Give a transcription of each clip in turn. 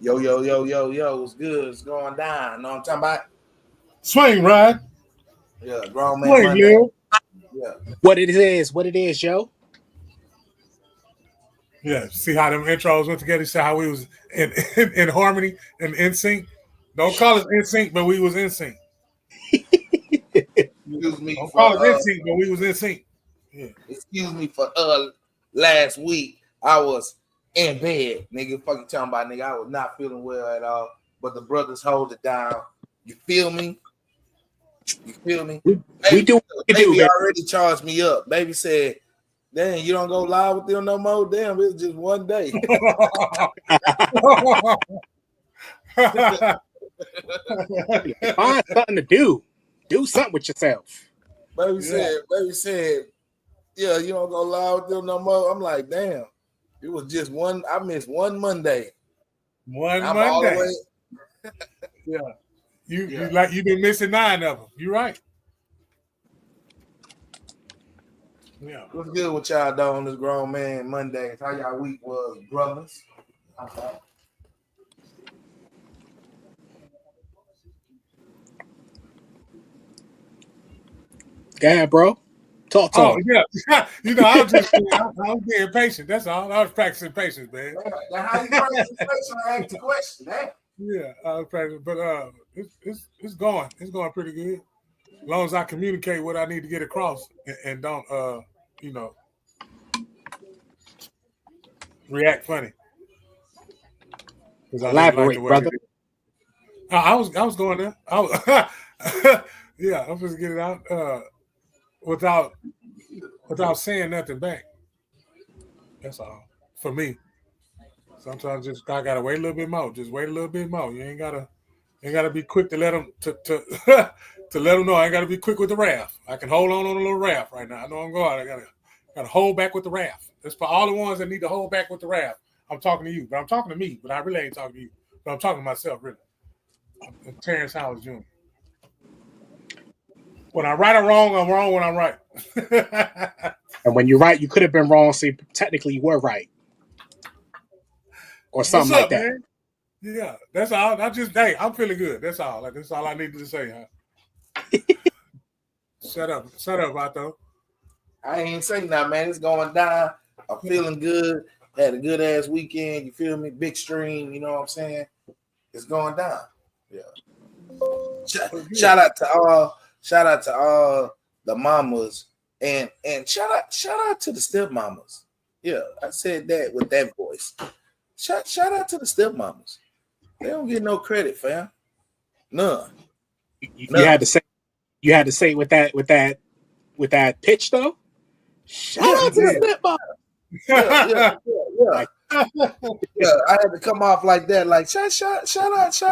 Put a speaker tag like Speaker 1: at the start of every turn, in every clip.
Speaker 1: Yo, yo, yo, yo, yo, what's good? It's going down. Know what I'm talking about?
Speaker 2: Swing, Rod.
Speaker 1: Yeah, Grown Man
Speaker 2: Swing,
Speaker 1: Monday.
Speaker 2: Lil.
Speaker 1: Yeah.
Speaker 3: What it is, Joe.
Speaker 2: Yeah, see how them intros went together? See how we was in harmony and in sync? Don't call us in sync, but we was in sync.
Speaker 1: Excuse me
Speaker 2: Don't
Speaker 1: for
Speaker 2: call us in sync, but we was in sync. Yeah.
Speaker 1: excuse me for last week I was in bed, nigga. Fucking talking about nigga. I was not feeling well at all. But the brothers hold it down. You feel me? You feel me?
Speaker 3: We do what we do,
Speaker 1: Baby
Speaker 3: man.
Speaker 1: already charged me up. Baby said, damn, you don't go live with them no more. Damn, it's just one day.
Speaker 3: Find something to do. Do something with yourself.
Speaker 1: Baby said, yeah, you don't go live with them no more. I'm like, damn, it was just one. I missed one Monday.
Speaker 2: One
Speaker 1: I'm
Speaker 2: Monday.
Speaker 1: all the way.
Speaker 2: Yeah. You like you've been missing 9 of them. You're right. Yeah.
Speaker 1: What's good with y'all though on this Grown Man Monday? How y'all week was, brothers?
Speaker 3: Go ahead, bro. Talk to him.
Speaker 2: Yeah. I was being patient. That's all. I was practicing patience, man.
Speaker 1: Now, how you practice patience? I asked the question, man.
Speaker 2: Yeah, I was practicing, but it's going. It's going pretty good. As long as I communicate what I need to get across and don't react funny.
Speaker 3: Elaborate, brother.
Speaker 2: I was going there. Yeah, I'm supposed to get it out without saying nothing back. That's all for me. Sometimes just I gotta wait a little bit more. Just wait a little bit more. You ain't gotta be quick to let them to to let them know. I ain't gotta be quick with the wrath. I can hold on a little wrath right now. I know I'm going. I gotta hold back with the wrath. That's for all the ones that need to hold back with the wrath. I'm talking to you, but I'm talking to me. But I really ain't talking to you. But I'm talking to myself, really. I'm Terrence Howard Jr. When I'm right or wrong, I'm wrong when I'm right.
Speaker 3: And when you're right, you could have been wrong. So technically, you were right, or something like that.
Speaker 2: Man? Yeah, that's all. I'm feeling good. That's all. That's all I needed to say. Huh? Shut up, Vato.
Speaker 1: I ain't saying that, man. It's going down. I'm feeling good. Had a good ass weekend. You feel me? Big stream. You know what I'm saying? It's going down. Yeah. Shout out to all the mamas and shout out to the stepmamas. Yeah, I said that with that voice. Shout out to the stepmamas. They don't get no credit, fam. None.
Speaker 3: You had to say with that pitch though. Shout out to the stepmom.
Speaker 1: Yeah. Yeah, I had to come off like that, like shout out to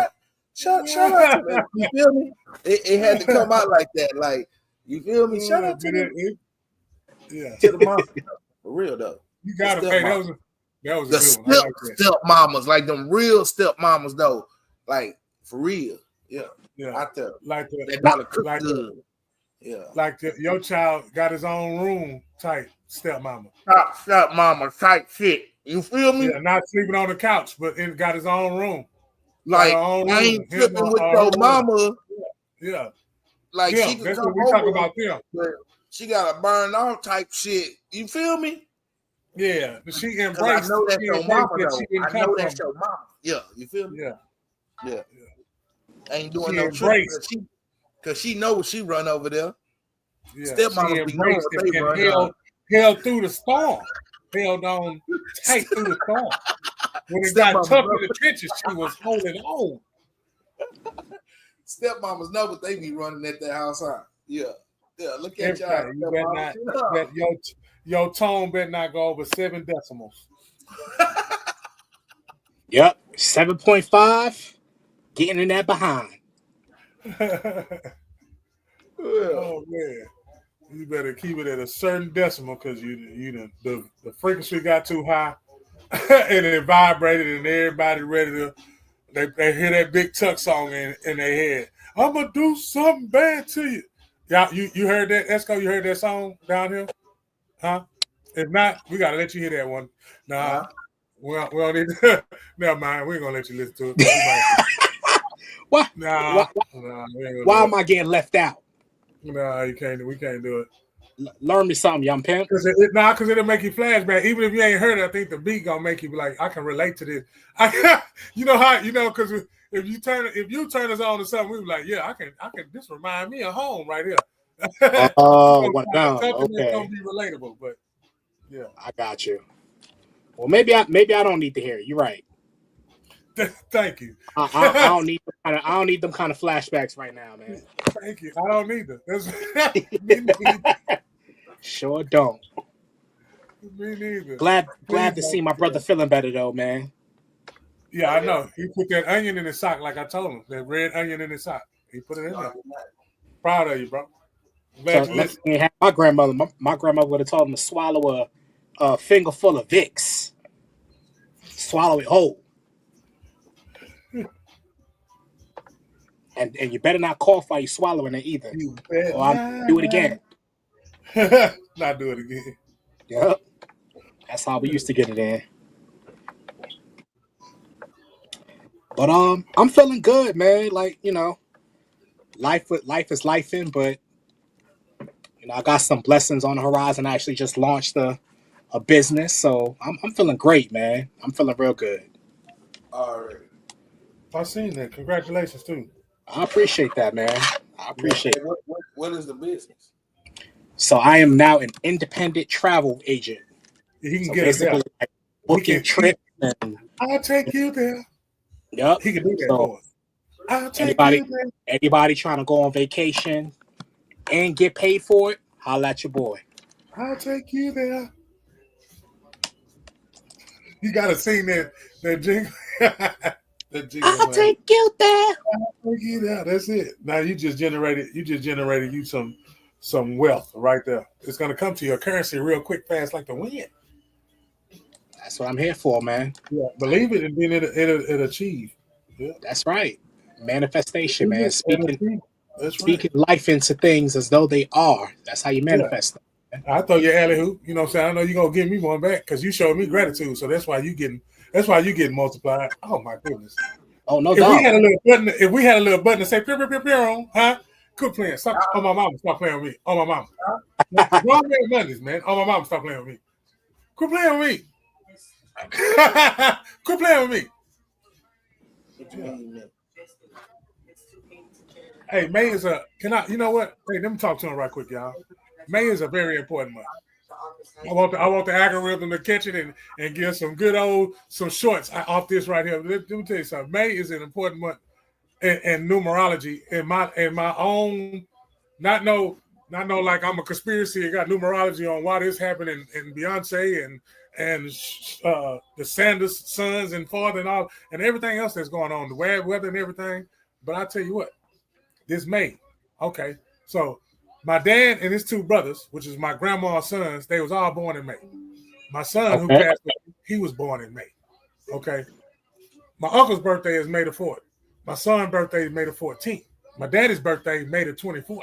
Speaker 1: them. You feel me? It had to come out like that, like you feel me? Shout out to them.
Speaker 2: Yeah,
Speaker 1: to the mom, for real though.
Speaker 2: You gotta pay. That was a
Speaker 1: the
Speaker 2: good one.
Speaker 1: step mamas, like them real step mamas though, like for real. Yeah, out there,
Speaker 2: like
Speaker 1: good. Yeah,
Speaker 2: like your child got his own room type stepmama.
Speaker 1: Top stepmama type shit. You feel me?
Speaker 2: Yeah, not sleeping on the couch, but it got his own room.
Speaker 1: Like I ain't tripping with your mama.
Speaker 2: Yeah,
Speaker 1: like
Speaker 2: yeah,
Speaker 1: she can
Speaker 2: that's
Speaker 1: come
Speaker 2: what we
Speaker 1: over,
Speaker 2: talk about them.
Speaker 1: But she got a burn off type shit. You feel me?
Speaker 2: Yeah, she embraced.
Speaker 1: I know that's your mama though. I know
Speaker 2: that's
Speaker 1: your mama. Yeah, you feel me? Yeah. Ain't doing
Speaker 2: she
Speaker 1: no
Speaker 2: trick
Speaker 1: because she know what she run over there.
Speaker 2: Yeah,
Speaker 1: stepmama
Speaker 2: be knowing what they run. Held through the storm. Held on tight through the storm. When it got tough in the trenches, she was holding on.
Speaker 1: Stepmamas know what they be running at their house, huh? Yeah. Look at y'all.
Speaker 2: You better not, your tone better not go over 7 decimals.
Speaker 3: Yep, 7.5. Getting in that behind.
Speaker 2: Oh man. You better keep it at a certain decimal because the frequency got too high and it vibrated and everybody ready to they hear that Big Tuck song in their head. I'm gonna do something bad to you. Yeah, you heard that, ESCO? You heard that song down here? Huh? If not, we gotta let you hear that one. Nah. We don't need to. Never mind. We ain't gonna let you listen to it.
Speaker 3: Why?
Speaker 2: Nah,
Speaker 3: why am I getting left out?
Speaker 2: Nah, you can't. We can't do it.
Speaker 3: Learn me something, young pimp.
Speaker 2: Because it'll make you flashback. Even if you ain't heard it, I think the beat gonna make you be like, I can relate to this. Because if you turn us on to something, we be like, yeah, I can. This remind me of home right here.
Speaker 3: Oh,
Speaker 2: Something
Speaker 3: okay.
Speaker 2: that's gonna be relatable, but yeah,
Speaker 3: I got you. Well, maybe I don't need to hear it. You're right.
Speaker 2: Thank you.
Speaker 3: I don't need them kind of flashbacks right now, man.
Speaker 2: Thank you. I don't need them. Me neither.
Speaker 3: Sure don't.
Speaker 2: Me neither.
Speaker 3: Glad to see my brother feeling better though, man.
Speaker 2: Yeah, I know. He put that onion in his sock, like I told him. That red onion in his sock. He put it in there. Proud of you, bro.
Speaker 3: So my grandmother. My grandmother would have told him to swallow a finger full of Vicks. Swallow it whole. And you better not cough while you're swallowing it either. Or I'll do it again.
Speaker 2: Not do it again.
Speaker 3: Yep. That's how we used to get it in. But I'm feeling good, man. Like, life is lifing, but I got some blessings on the horizon. I actually just launched a business, so I'm feeling great, man. I'm feeling real good.
Speaker 1: All right.
Speaker 2: I seen that. Congratulations too.
Speaker 3: I appreciate that, man. I appreciate it.
Speaker 1: What is the business?
Speaker 3: So I am now an independent travel agent.
Speaker 2: He can get us there.
Speaker 3: Like booking trips and
Speaker 2: I'll take you there.
Speaker 3: Yep.
Speaker 2: He can do that for us. I'll take you there.
Speaker 3: Anybody trying to go on vacation and get paid for it, holla at your boy.
Speaker 2: I'll take you there. You gotta sing that jingle.
Speaker 3: I'll take you there.
Speaker 2: I'll take you there. That's it. Now you just generated you some wealth right there. It's gonna come to your currency real quick, fast, like the wind.
Speaker 3: That's what I'm here for, man.
Speaker 2: Yeah, believe it, and then it'll achieve. Yeah,
Speaker 3: that's right. Manifestation, man. Speaking
Speaker 2: right.
Speaker 3: life into things as though they are. That's how you manifest them.
Speaker 2: I throw your alley hoop. You know what I'm saying? I know you're gonna give me one back because you showed me gratitude. So that's why you getting multiplied. Oh my goodness.
Speaker 3: Oh no doubt.
Speaker 2: If we had a little button to say pew, pew, pew, pew, huh? Quit playing. Stop. Oh my mama, stop playing with me. Oh my mama. Wrong Mondays, man. Oh my mama, stop playing with me. Quit playing with me. Quit playing with me. Yeah. Hey, May is you know what? Hey, let me talk to him right quick, y'all. May is a very important month. I want the algorithm to catch it and give some shorts off this right here. Let me tell you something. May is an important month in numerology in my own, not know like I'm a conspiracy and got numerology on why this happened in Beyonce and the Sanders sons and father and all and everything else that's going on, the weather and everything. But I tell you what, this May, okay, so my dad and his two brothers, which is my grandma's sons, they was all born in May. My son, who passed away, he was born in May. Okay. My uncle's birthday is May the 4th. My son's birthday is May the 14th. My daddy's birthday is May the 24th.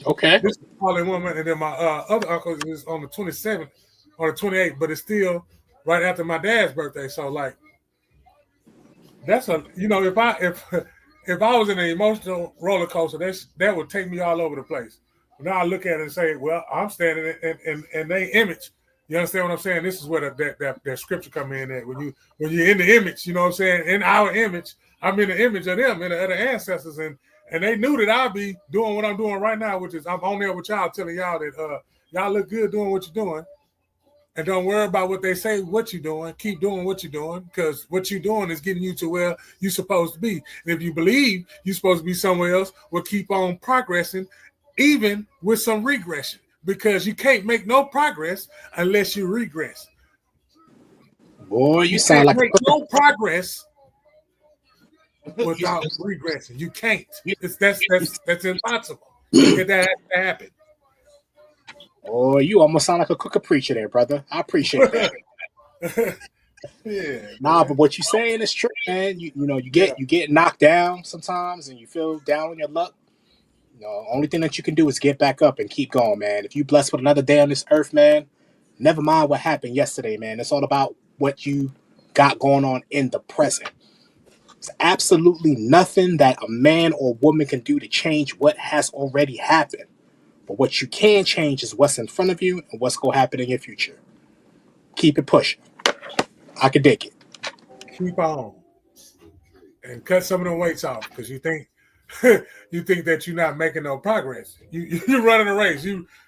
Speaker 3: Okay.
Speaker 2: This is all in 1 month. And then my other uncle is on the 27th or the 28th, but it's still right after my dad's birthday. So like that's if I was in an emotional roller coaster, that would take me all over the place. Now I look at it and say, well, I'm standing in their image. You understand what I'm saying? This is where that scripture come in at. When you're in the image, you know what I'm saying? In our image, I'm in the image of them, in the other ancestors, and they knew that I'd be doing what I'm doing right now, which is I'm on there with y'all telling y'all that y'all look good doing what you're doing. And don't worry about what they say, what you're doing. Keep doing what you're doing because what you're doing is getting you to where you're supposed to be. And if you believe you're supposed to be somewhere else, we'll keep on progressing, even with some regression, because you can't make no progress unless you regress.
Speaker 3: Boy, you sound like
Speaker 2: make no progress without regressing. You can't. That's impossible. Get that to happen.
Speaker 3: Oh, you almost sound like a crooked preacher there, brother. I appreciate that.
Speaker 2: Yeah.
Speaker 3: Nah, but what you're saying is true, man. You get knocked down sometimes and you feel down on your luck. Only thing that you can do is get back up and keep going, man. If you blessed with another day on this earth, man, Never mind what happened yesterday, man. It's all about what you got going on in the present. There's absolutely nothing that a man or woman can do to change what has already happened. But what you can change is what's in front of you and what's going to happen in your future. Keep it pushing. I can dig it.
Speaker 2: Keep on and cut some of the weights off because you think that you're not making no progress. You're running a race.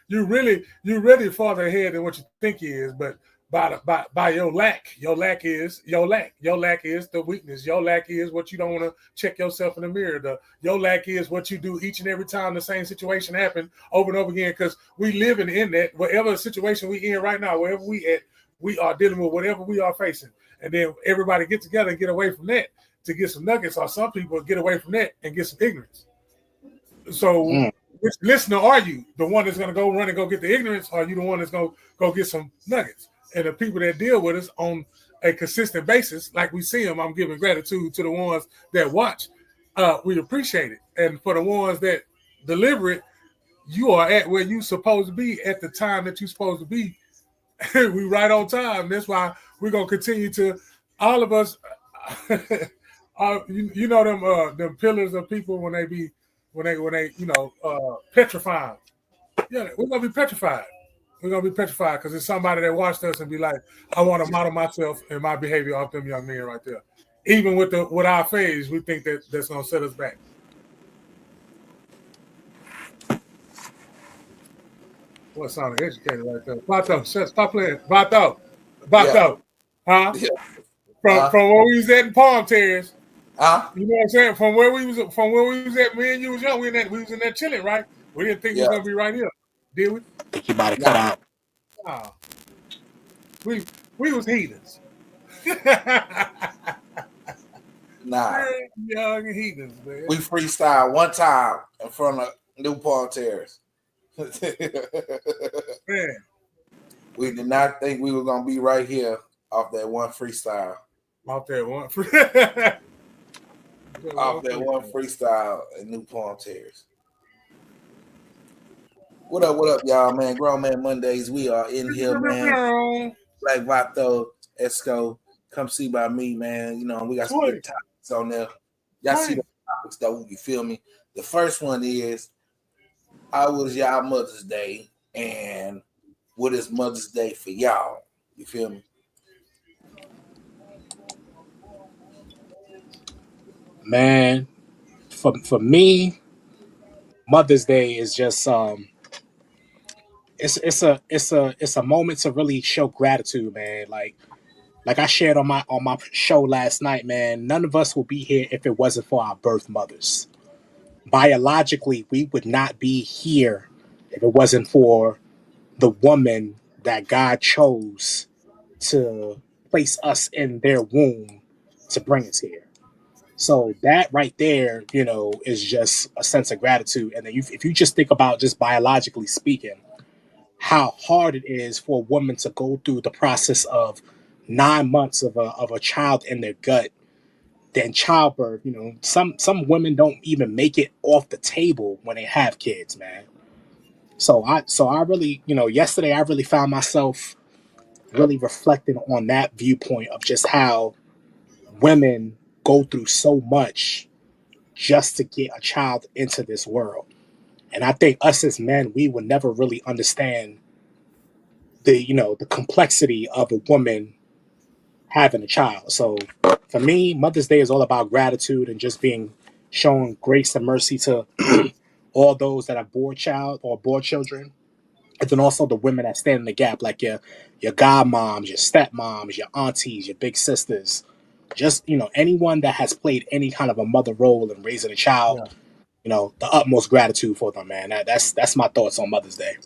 Speaker 2: You're really farther ahead than what you think you is, but by your lack is the weakness. Your lack is what you don't want to check yourself in the mirror. Your lack is what you do each and every time the same situation happens over and over again, because we living in that whatever situation we in right now, wherever we at, we are dealing with whatever we are facing. And then everybody get together and get away from that to get some nuggets, or some people get away from that and get some ignorance. So which listener are you? The one that's going to go run and go get the ignorance, or are you the one that's going to go get some nuggets? And the people that deal with us on a consistent basis, like we see them, I'm giving gratitude to the ones that watch. We appreciate it. And for the ones that deliver it, you are at where you supposed to be at the time that you're supposed to be. We right on time. That's why we're going to continue to, all of us, you know them pillars of people when they petrified. Yeah, we're going to be petrified. We're going to be petrified because it's somebody that watched us and be like, I want to model myself and my behavior off them young men right there. Even with our phase, we think that's going to set us back. What sounded educated right there? Bato, stop playing. Bato. Huh? Yeah. From where we was at in Palm Terrace. You know what I'm saying? From where we was at, me and you was young, we was in that chilling, right? We didn't think we was gonna be right here. Did we?
Speaker 3: I think you might have cut out.
Speaker 2: Oh. We was heathens.
Speaker 1: Nah.
Speaker 2: Young heathens, man.
Speaker 1: We freestyled one time in front of New Palm Terrace.
Speaker 2: Man.
Speaker 1: We did not think we were gonna be right here off that one freestyle.
Speaker 2: Off that one
Speaker 1: freestyle at New Palm Terrace. What up, y'all, man? Grown Man Mondays. We are in here, man. Black Vato, ESCO. Come see by me, man. You know, we got some good topics on there. Y'all see the topics, though. You feel me? The first one is, how was y'all Mother's Day? And what is Mother's Day for y'all? You feel me?
Speaker 3: Man, for me, Mother's Day is just it's a moment to really show gratitude, man. Like I shared on my show last night, man. None of us will be here if it wasn't for our birth mothers. Biologically, we would not be here if it wasn't for the woman that God chose to place us in their womb to bring us here. So that right there, you know, is just a sense of gratitude. And then if you just think about, just biologically speaking, how hard it is for a woman to go through the process of 9 months of a child in their gut, then childbirth. You know, some women don't even make it off the table when they have kids, man. So I really, you know, yesterday I really found myself really reflecting on that viewpoint of just how women go through so much just to get a child into this world. And I think us as men, we will never really understand the complexity of a woman having a child. So for me, Mother's Day is all about gratitude and just showing grace and mercy to all those that have bore children. And then also the women that stand in the gap, like your godmoms, your stepmoms, your aunties, your big sisters, just, you know, anyone that has played any kind of a mother role in raising a child. Yeah. You know, the utmost gratitude for them, man. That's my thoughts on Mother's Day.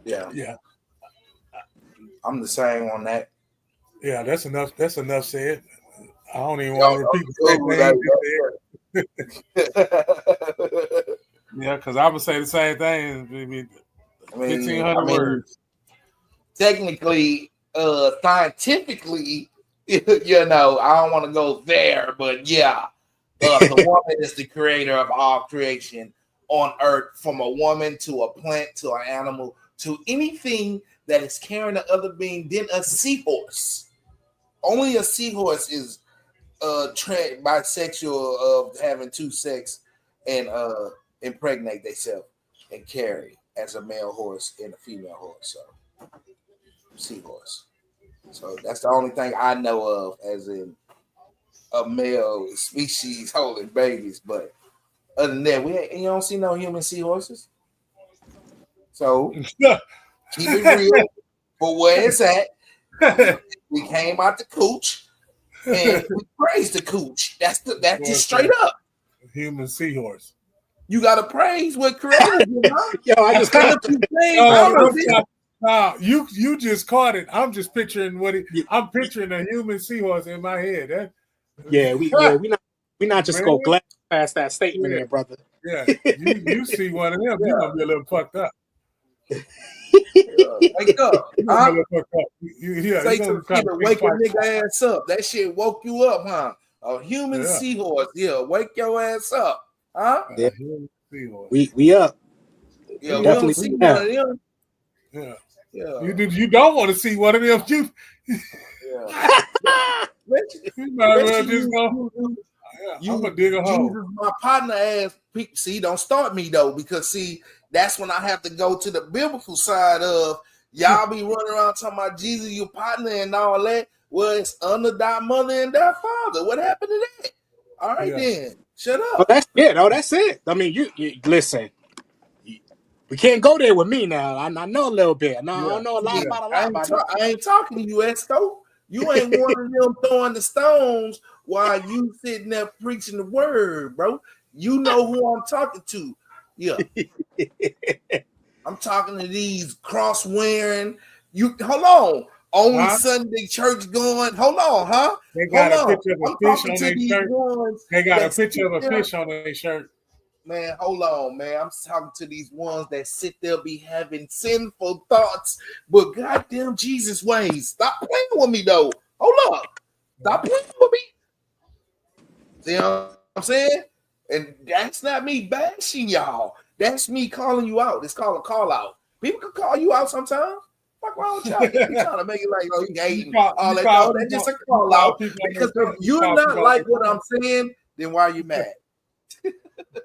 Speaker 1: Yeah. I'm the same on that.
Speaker 2: Yeah, that's enough. That's enough said. I don't even want to repeat the same thing. Yeah, because I would say the same thing. 1,500 words.
Speaker 1: Technically, scientifically, you know, I don't want to go there, but yeah, the woman is the creator of all creation on earth, from a woman to a plant to an animal to anything that is carrying the other being than a seahorse. Only a seahorse is bisexual of having two sex and impregnate themselves and carry as a male horse and a female horse. So seahorse. So that's the only thing I know of as in a male species holding babies. But other than that, you don't see no human seahorses. So keep it real for where it's at. We came out the cooch and we praise the cooch. That's just straight up.
Speaker 2: Human seahorse.
Speaker 1: You gotta praise what created you, huh?
Speaker 3: Yo, I just got
Speaker 2: you just caught it. I'm just picturing I'm picturing a human seahorse in my head.
Speaker 3: we not just go glad past that statement there, brother.
Speaker 2: Yeah, you see one of them, you're gonna be a little fucked up.
Speaker 1: Wake up. Huh?
Speaker 2: Say
Speaker 1: to the people, wake a nigga ass up. That shit woke you up, huh? A human seahorse, wake your ass up. Huh?
Speaker 3: Yeah. We up.
Speaker 1: Yeah, we don't see one of them.
Speaker 2: Yeah. You don't want to see one of them. You might as well just go. I'm gonna dig a hole.
Speaker 1: Jesus, my partner ass. See, don't start me though, because see, that's when I have to go to the biblical side of y'all be running around talking about Jesus, your partner, and all that. Well, it's under thy mother and thy father. What happened to that? All right, then. Shut up.
Speaker 3: Oh, that's it. Oh, that's it. I mean, you listen. We can't go there with me now. I know a little bit. No, I don't know a lot about a lot.
Speaker 1: I ain't talking to you, Esco. You ain't one of them throwing the stones while you sitting there preaching the word, bro. You know who I'm talking to. Yeah. I'm talking to these cross wearing. You hold on. Only Sunday church going. Hold on, huh?
Speaker 2: They got a picture of a fish on their shirt. They got a picture of a fish on their shirt.
Speaker 1: Man, hold on, man. I'm talking to these ones that sit there be having sinful thoughts, but goddamn Jesus ways. Stop playing with me, though. Hold up. Stop playing with me. See what I'm saying? And that's not me bashing y'all. That's me calling you out. It's called a call out. People can call you out sometimes. Fuck wrong with y'all? You trying to make it like, oh, you hating all that. No, that's just a call out. Because if you're not like what I'm saying, then why are you mad?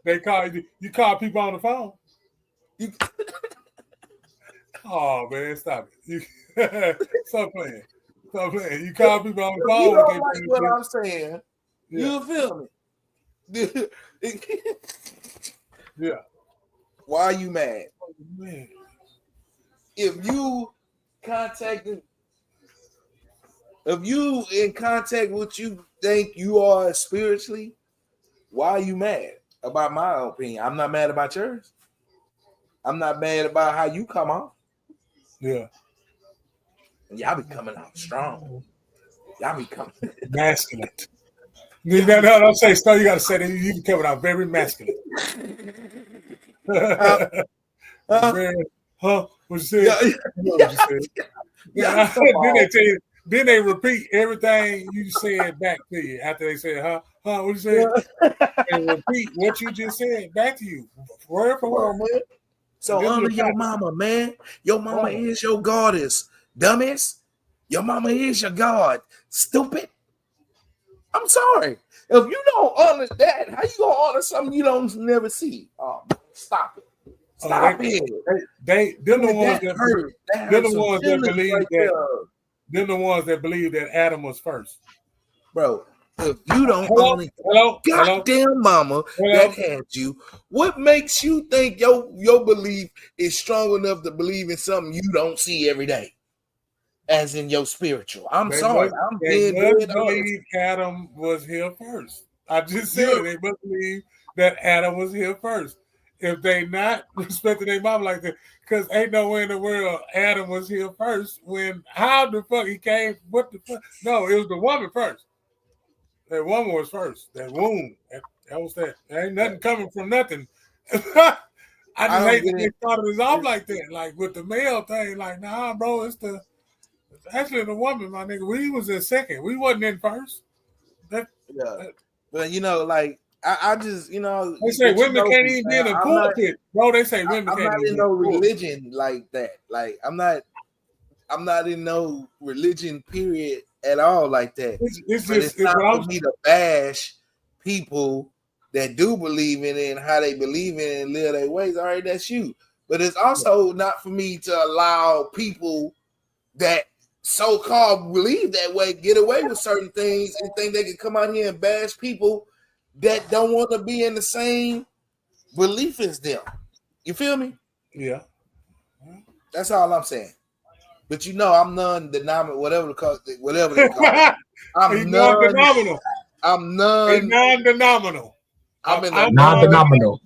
Speaker 2: They call you call people on the phone. Oh man, stop it! Stop playing. Stop playing. You call people on the phone.
Speaker 1: You don't like what I'm saying. Yeah. You feel me?
Speaker 2: Yeah.
Speaker 1: Why are you mad?
Speaker 2: Man.
Speaker 1: If you in contact with what you think you are spiritually, why are you mad about my opinion? I'm not mad about yours. I'm not mad about how you come off.
Speaker 2: Yeah.
Speaker 1: Y'all be coming out strong. Y'all be coming
Speaker 2: masculine. No, don't say stuff. You gotta say that you be coming out very masculine. What you said? Then they tell you. Then they repeat everything you said back to you after they said, huh? What you said? And repeat what you just said back to you. Word for word, man.
Speaker 1: So honor your mama, man. Your mama is your goddess. Dumbass. Your mama is your God. Stupid. I'm sorry. If you don't honor that, how you gonna honor something you don't never see? Stop it. Stop it.
Speaker 2: They're the ones that believe that. They're the ones that believe that Adam was first.
Speaker 1: Bro, if you don't only goddamn mama that had you, what makes you think your belief is strong enough to believe in something you don't see every day? As in your spiritual. Sorry.
Speaker 2: They must believe Adam was here first. I just said they must believe that Adam was here first. If they not respecting their mom like that, because ain't no way in the world Adam was here first. How the fuck he came? What the fuck? No, it was the woman first. That woman was first. That womb. That was that. There ain't nothing coming from nothing. I just hate that they started us off like that, like with the male thing. Like, nah, bro, it's actually the woman, my nigga. We was in second. We wasn't in first.
Speaker 1: But like. I just, they
Speaker 2: say women can't even be in a pulpit, bro. They say women can't.
Speaker 1: I'm not in no religion like that. Like, I'm not I'm not in no religion period at all like that. It's not for me to bash people that do believe in it and how they believe in it and live their ways. All right, that's you. But it's also not for me to allow people that so-called believe that way get away with certain things and think they can come out here and bash people that don't want to be in the same belief as them. You feel me?
Speaker 2: Yeah.
Speaker 1: That's all I'm saying. But I'm non-denominational, whatever they call it. I'm
Speaker 2: non-denominational.
Speaker 1: I'm
Speaker 2: non-denominational.
Speaker 3: I'm non-denominational.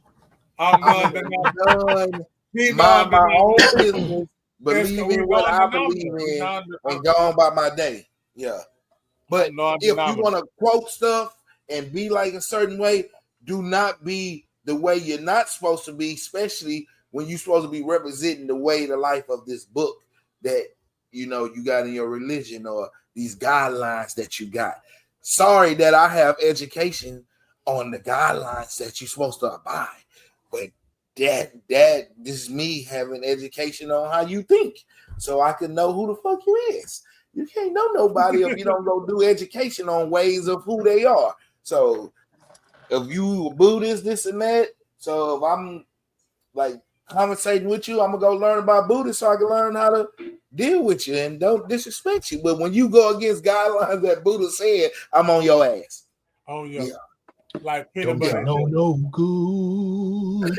Speaker 2: I'm non-denominational.
Speaker 1: Mind my own business, believe in what I believe in, and go on by my day. Yeah. But if you want to quote stuff and be like a certain way, do not be the way you're not supposed to be, especially when you're supposed to be representing the way, the life of this book that you got in your religion or these guidelines that you got. Sorry that I have education on the guidelines that you're supposed to abide, but that this is me having education on how you think, so I can know who the fuck you is. You can't know nobody if you don't go do education on ways of who they are. So if you Buddhist, this and that, so if I'm like conversating with you, I'm gonna go learn about Buddhist so I can learn how to deal with you and don't disrespect you. But when you go against guidelines that Buddha said, I'm on your ass.
Speaker 2: Oh yeah. Like peanut
Speaker 3: butter. No good.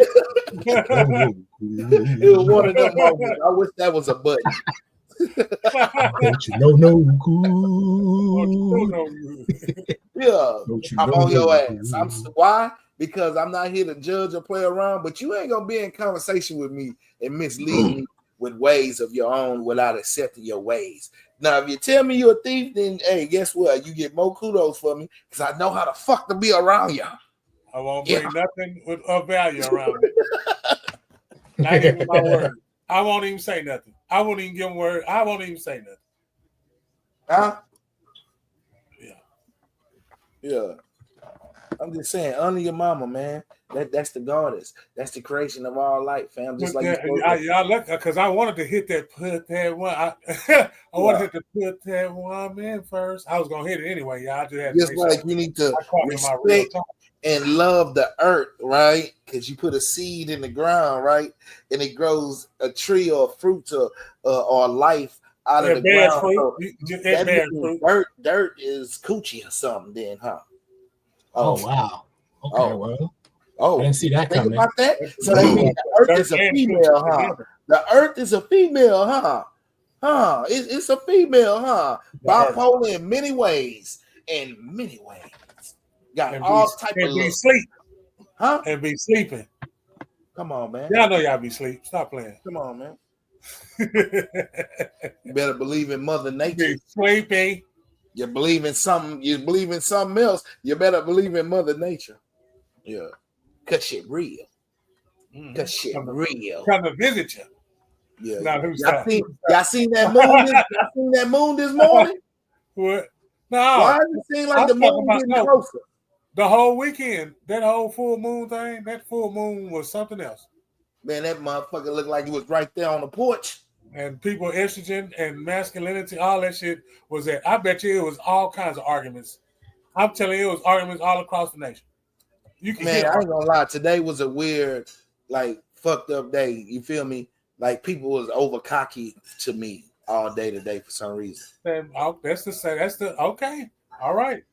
Speaker 1: It was one of them moments. I wish that was a button.
Speaker 3: Don't you know no good?
Speaker 1: Yeah, I'm on your ass. Why? Because I'm not here to judge or play around, but you ain't gonna be in conversation with me and mislead me with ways of your own without accepting your ways. Now, if you tell me you're a thief, then hey, guess what? You get more kudos for me because I know how the fuck to be around y'all.
Speaker 2: I won't bring nothing of value around me. Not even my word. I won't even say nothing. I won't even give them word. I won't even say nothing.
Speaker 1: Huh?
Speaker 2: Yeah.
Speaker 1: I'm just saying, honor your mama, man. That's the goddess. That's the creation of all life, fam. Just like
Speaker 2: because I wanted to hit that put that one. I wanted to put that one in first. I was gonna hit it anyway. I just had
Speaker 1: just like you need to respect and love the earth, right? Because you put a seed in the ground, right, and it grows a tree or a fruit or life out of the ground. So dirt is coochie or something, then, huh?
Speaker 3: Oh wow. Okay, I didn't see that coming.
Speaker 1: About that? So that means the earth is a female, huh? The earth is a female, huh? It's a female, huh? Bipolar in many ways. In many ways. Got and all type of
Speaker 2: be sleep.
Speaker 1: Huh?
Speaker 2: And be sleeping.
Speaker 1: Come on, man.
Speaker 2: Y'all know y'all be sleep. Stop playing.
Speaker 1: Come on, man. You better believe in Mother Nature.
Speaker 2: Be sleeping.
Speaker 1: You believe in something else. You better believe in Mother Nature. Yeah. Cause shit real. Cause shit real.
Speaker 2: Come to visit you.
Speaker 1: Yeah. Y'all seen that moon? Y'all seen that moon this morning?
Speaker 2: What? No.
Speaker 1: Why does it seem like the moon getting closer?
Speaker 2: The whole weekend, that whole full moon thing, that full moon was something else.
Speaker 1: Man, that motherfucker looked like it was right there on the porch.
Speaker 2: And people, estrogen and masculinity, all that shit was that. I bet you it was all kinds of arguments. I'm telling you, it was arguments all across the nation.
Speaker 1: Man, I ain't gonna lie. Today was a weird, like, fucked up day. You feel me? Like, people was over cocky to me all day today for some reason.
Speaker 2: That's okay. All right.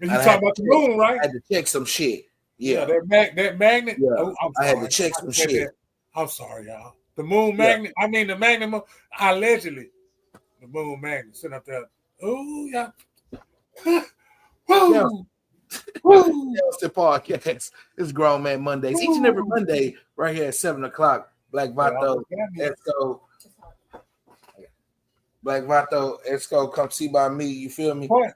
Speaker 2: You talking about the moon, right?
Speaker 1: I had to check some shit. Yeah,
Speaker 2: that magnet.
Speaker 1: Yeah, I had to check some shit.
Speaker 2: I'm sorry, y'all. The moon magnet. I mean, the magnet. Allegedly, the moon magnet sitting up there. Oh yeah.
Speaker 1: Woo. The podcast. It's Grown Man Mondays. Each and every Monday, right here at 7:00. Black Vato, ESCO. Black Vato, ESCO, come see by me. You feel me?
Speaker 2: What?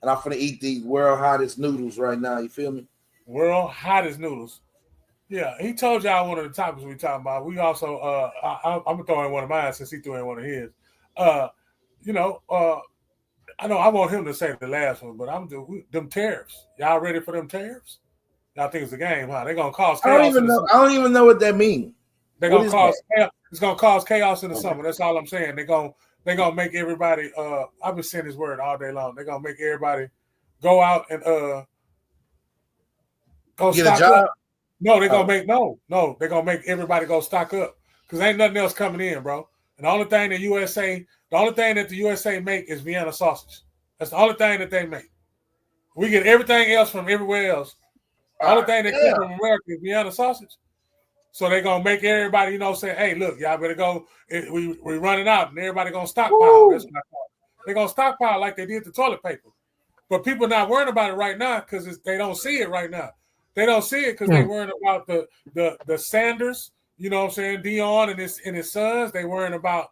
Speaker 1: And I'm finna eat these world hottest noodles right now. You feel me?
Speaker 2: World hottest noodles. Yeah, he told y'all one of the topics we talking about. We also, I'm gonna throw in one of mine since he threw in one of his. I know I want him to say the last one, but them tariffs. Y'all ready for them tariffs? Y'all think it's a game, huh? They're gonna cost.
Speaker 1: I don't even know what that means.
Speaker 2: They're gonna cause chaos. It's gonna cause chaos in the summer. That's all I'm saying. They're gonna make everybody. I've been saying this word all day long. They're gonna make everybody go out and go
Speaker 1: Get a
Speaker 2: stock
Speaker 1: job?
Speaker 2: up. No, they're gonna make They're gonna make everybody go stock up because ain't nothing else coming in, bro. And the only thing that the USA make is Vienna sausage. That's the only thing that they make. We get everything else from everywhere else. The only thing that comes from America is Vienna sausage. So they're gonna make everybody, say, hey, look, y'all better go. We running out, and everybody gonna stockpile. Woo! That's what I call it. They're gonna stockpile like they did the toilet paper. But people not worrying about it right now because they don't see it right now. They don't see it because they worrying about the Sanders, you know what I'm saying, Dion and his sons. They worrying about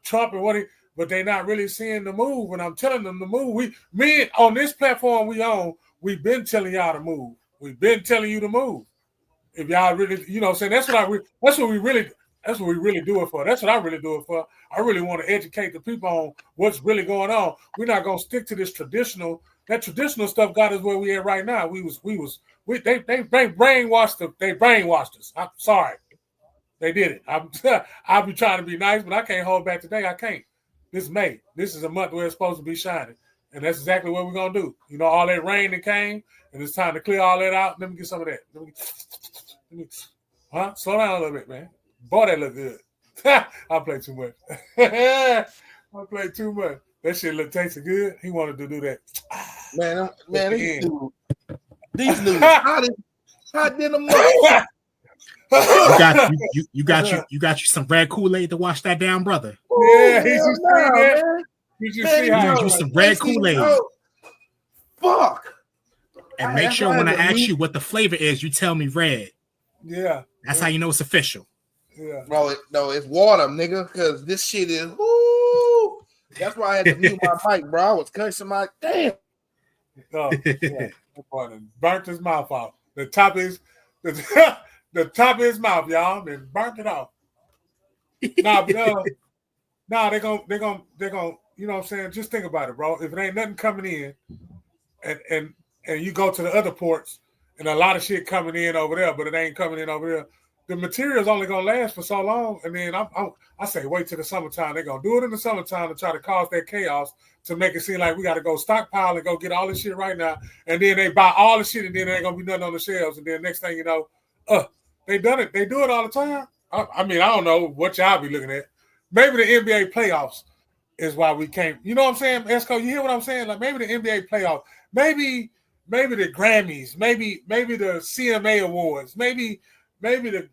Speaker 2: Trump and but they not really seeing the move. And I'm telling them to move. Me on this platform we own, we've been telling y'all to move. We've been telling you to move. If y'all really, you know what I'm saying, that's what we really do it for. That's what I really do it for. I really want to educate the people on what's really going on. We're not gonna stick to this traditional. That traditional stuff got us where we at right now. They brainwashed us. I'm sorry. They did it. I'll be trying to be nice, but I can't hold back today. I can't. This May. This is a month where it's supposed to be shining. And that's exactly what we're gonna do. All that rain that came, and it's time to clear all that out. Let me get some of that. Slow down a little bit, man. Boy, that look good. I play too much. I play too much. That shit tasted good. He wanted to do that.
Speaker 1: Man, these dudes. How did them look?
Speaker 3: You got you some red Kool-Aid to wash that down, brother.
Speaker 2: Yeah, he just that. You just see how
Speaker 3: you some red Kool-Aid.
Speaker 1: Fuck.
Speaker 3: And make sure when I ask you what the flavor is, you tell me red.
Speaker 2: Yeah.
Speaker 3: That's how you know it's official.
Speaker 2: Yeah.
Speaker 1: Bro, it's water, nigga, because this shit is woo. That's why I had to mute my mic, bro. I was cursing my damn.
Speaker 2: Oh, yeah. Burnt his mouth off. The top of his mouth, y'all, and burnt it off. They're gonna, you know what I'm saying? Just think about it, bro. If it ain't nothing coming in, and you go to the other ports, and a lot of shit coming in over there, but it ain't coming in over there, the material's only gonna last for so long. And then I say wait till the summertime. They're gonna do it in the summertime to try to cause that chaos to make it seem like we got to go stockpile and go get all this shit right now. And then they buy all the shit, and then there ain't gonna be nothing on the shelves. And then next thing you know, they done it. They do it all the time. I mean, I don't know what y'all be looking at. Maybe the NBA playoffs is why we can't. You know what I'm saying, ESCO? You hear what I'm saying? Like maybe the NBA playoffs, maybe the Grammys, maybe the CMA awards, maybe the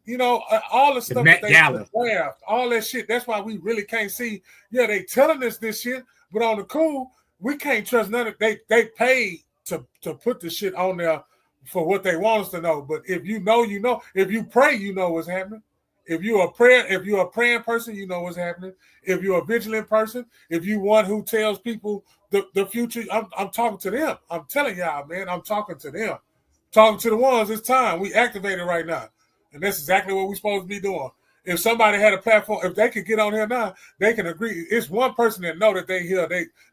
Speaker 2: all the stuff that they draft, all that shit. That's why we really can't see. Yeah, they telling us this shit, but on the cool, we can't trust none of it. They paid to put the shit on there for what they want us to know. But if you know, you know. If you pray, you know what's happening. If you're a praying person, you know what's happening. If you're a vigilant person, if you one who tells people the future, I'm talking to them. I'm telling y'all, man, I'm talking to them. Talking to the ones, it's time. We activated right now. And that's exactly what we're supposed to be doing. If somebody had a platform, if they could get on here now, they can agree. It's one person that know that they here,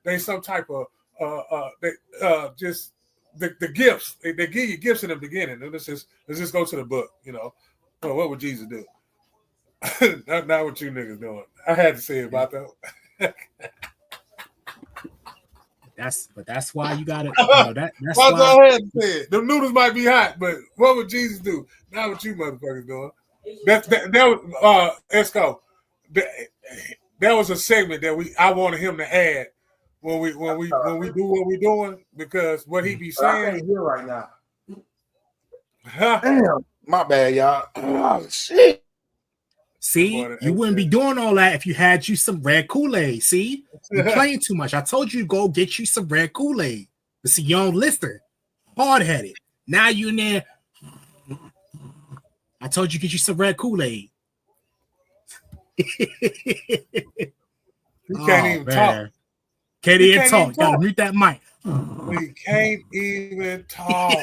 Speaker 2: they some type of just the gifts. They give you gifts in the beginning. And let's just go to the book, Well, what would Jesus do? Not what you niggas doing. I had to say it about that.
Speaker 3: That's why you gotta. That's
Speaker 2: why
Speaker 3: I
Speaker 2: had to say it. The noodles might be hot, but what would Jesus do? Not what you motherfuckers doing. That was ESCO. That was a segment that I wanted him to add when we do what we doing, because what he be saying.
Speaker 1: I can't hear right now. Damn, my bad, y'all. Oh shit.
Speaker 3: See, you wouldn't be doing all that if you had you some red Kool-Aid. See, you're playing too much. I told you to go get you some red Kool-Aid. But see, you don't listen. Hard-headed. Now you in there. I told you to get you some red Kool-Aid.
Speaker 2: You can't even talk.
Speaker 3: Can't even talk. You gotta mute that mic.
Speaker 2: We can't even talk.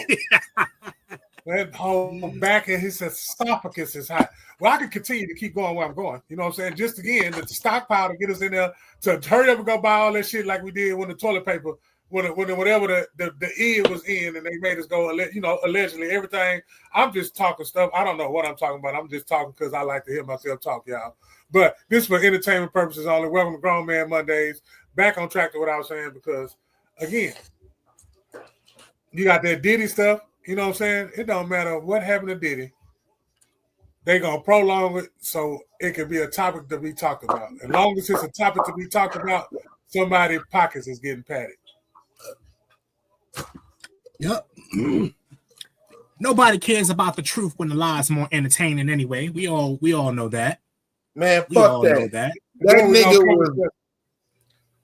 Speaker 2: That whole back of his esophagus is hot. Well, I can continue to keep going where I'm going. You know what I'm saying? Just again, the stockpile to get us in there to hurry up and go buy all that shit like we did when the toilet paper whatever the end was in, and they made us go, allegedly everything. I'm just talking stuff. I don't know what I'm talking about. I'm just talking because I like to hear myself talk, y'all. But this for entertainment purposes only. Welcome to Grown Man Mondays. Back on track to what I was saying because, again, you got that Diddy stuff. You know what I'm saying? It don't matter what happened to Diddy. They gonna prolong it so it can be a topic to be talked about. As long as it's a topic to be talked about, somebody's pockets is getting padded.
Speaker 3: Yep. Nobody cares about the truth when the lie's more entertaining anyway. We all know that.
Speaker 1: Man,
Speaker 3: We
Speaker 1: fuck
Speaker 3: all
Speaker 1: that.
Speaker 3: know that.
Speaker 1: That nigga was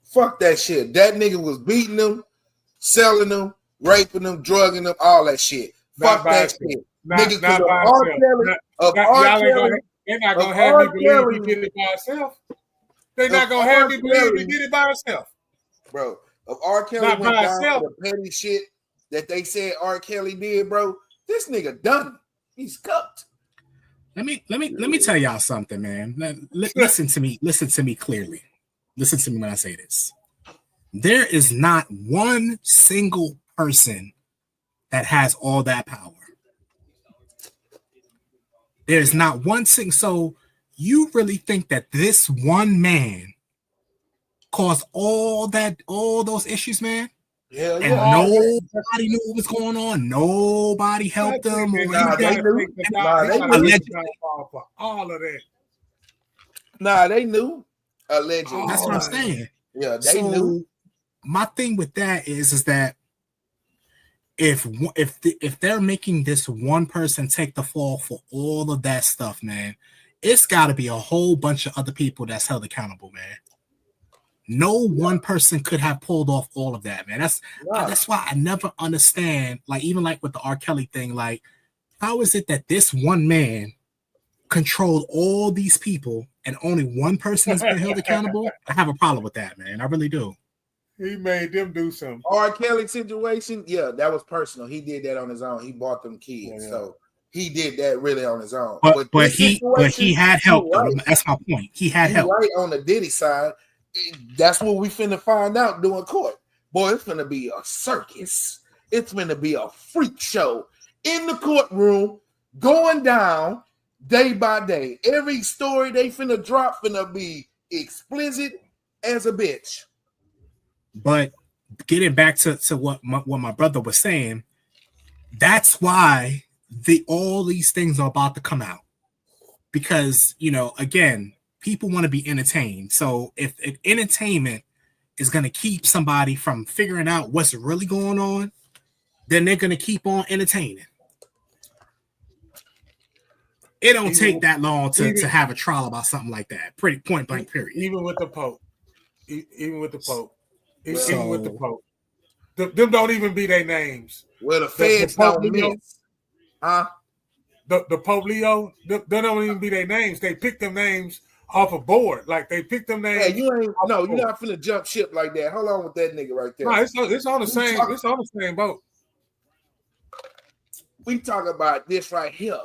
Speaker 1: fuck that shit. That nigga was beating them, selling them, raping them, drugging them, all that shit. Fuck that shit. Nigga,
Speaker 2: not by they're not gonna have me believe he did it by himself. They're not gonna have me believe he did it by himself.
Speaker 1: Bro, if R. Kelly went down for the petty shit that they said R. Kelly did, bro, this nigga done. He's cooked.
Speaker 3: Let me tell y'all something, man. Listen to me clearly. Listen to me when I say this. There is not one single person that has all that power. There's not one single. So you really think that this one man caused all those issues, man?
Speaker 1: Yeah,
Speaker 3: and nobody knew what was going on. Nobody helped them.
Speaker 2: All of that.
Speaker 1: Nah, they knew. Allegedly.
Speaker 3: That's what I'm saying.
Speaker 1: Yeah, they knew.
Speaker 3: My thing with that is that if they're making this one person take the fall for all of that stuff, man, it's got to be a whole bunch of other people that's held accountable, man. No one person could have pulled off all of that, man. That's why I never understand, like, even like with the R. Kelly thing, like, how is it that this one man controlled all these people and only one person has been held accountable? I have a problem with that, man. I really do.
Speaker 2: He made them do something.
Speaker 1: R. Kelly situation, yeah, that was personal. He did that on his own. He bought them kids, so he did that really on his own.
Speaker 3: But he had help. Right. That's my point. He had help.
Speaker 1: Right on the Diddy side. That's what we finna find out doing court. Boy, it's finna be a circus. It's finna be a freak show in the courtroom going down day by day. Every story they finna drop finna be explicit as a bitch.
Speaker 3: But getting back to what my brother was saying, that's why all these things are about to come out. Because, again, people want to be entertained. So if entertainment is going to keep somebody from figuring out what's really going on, then they're going to keep on entertaining. It don't take that long to have a trial about something like that. Pretty point blank period.
Speaker 2: Even with the Pope. Them don't even be their names.
Speaker 1: Well, the feds don't miss. Huh?
Speaker 2: The Pope Leo, they don't even be their names. They pick them names off a board. Like, they pick them names.
Speaker 1: Hey, you're not finna jump ship like that. Hold on with that nigga right there.
Speaker 2: No, it's on the same. It's on the same boat.
Speaker 1: We talk about this right here.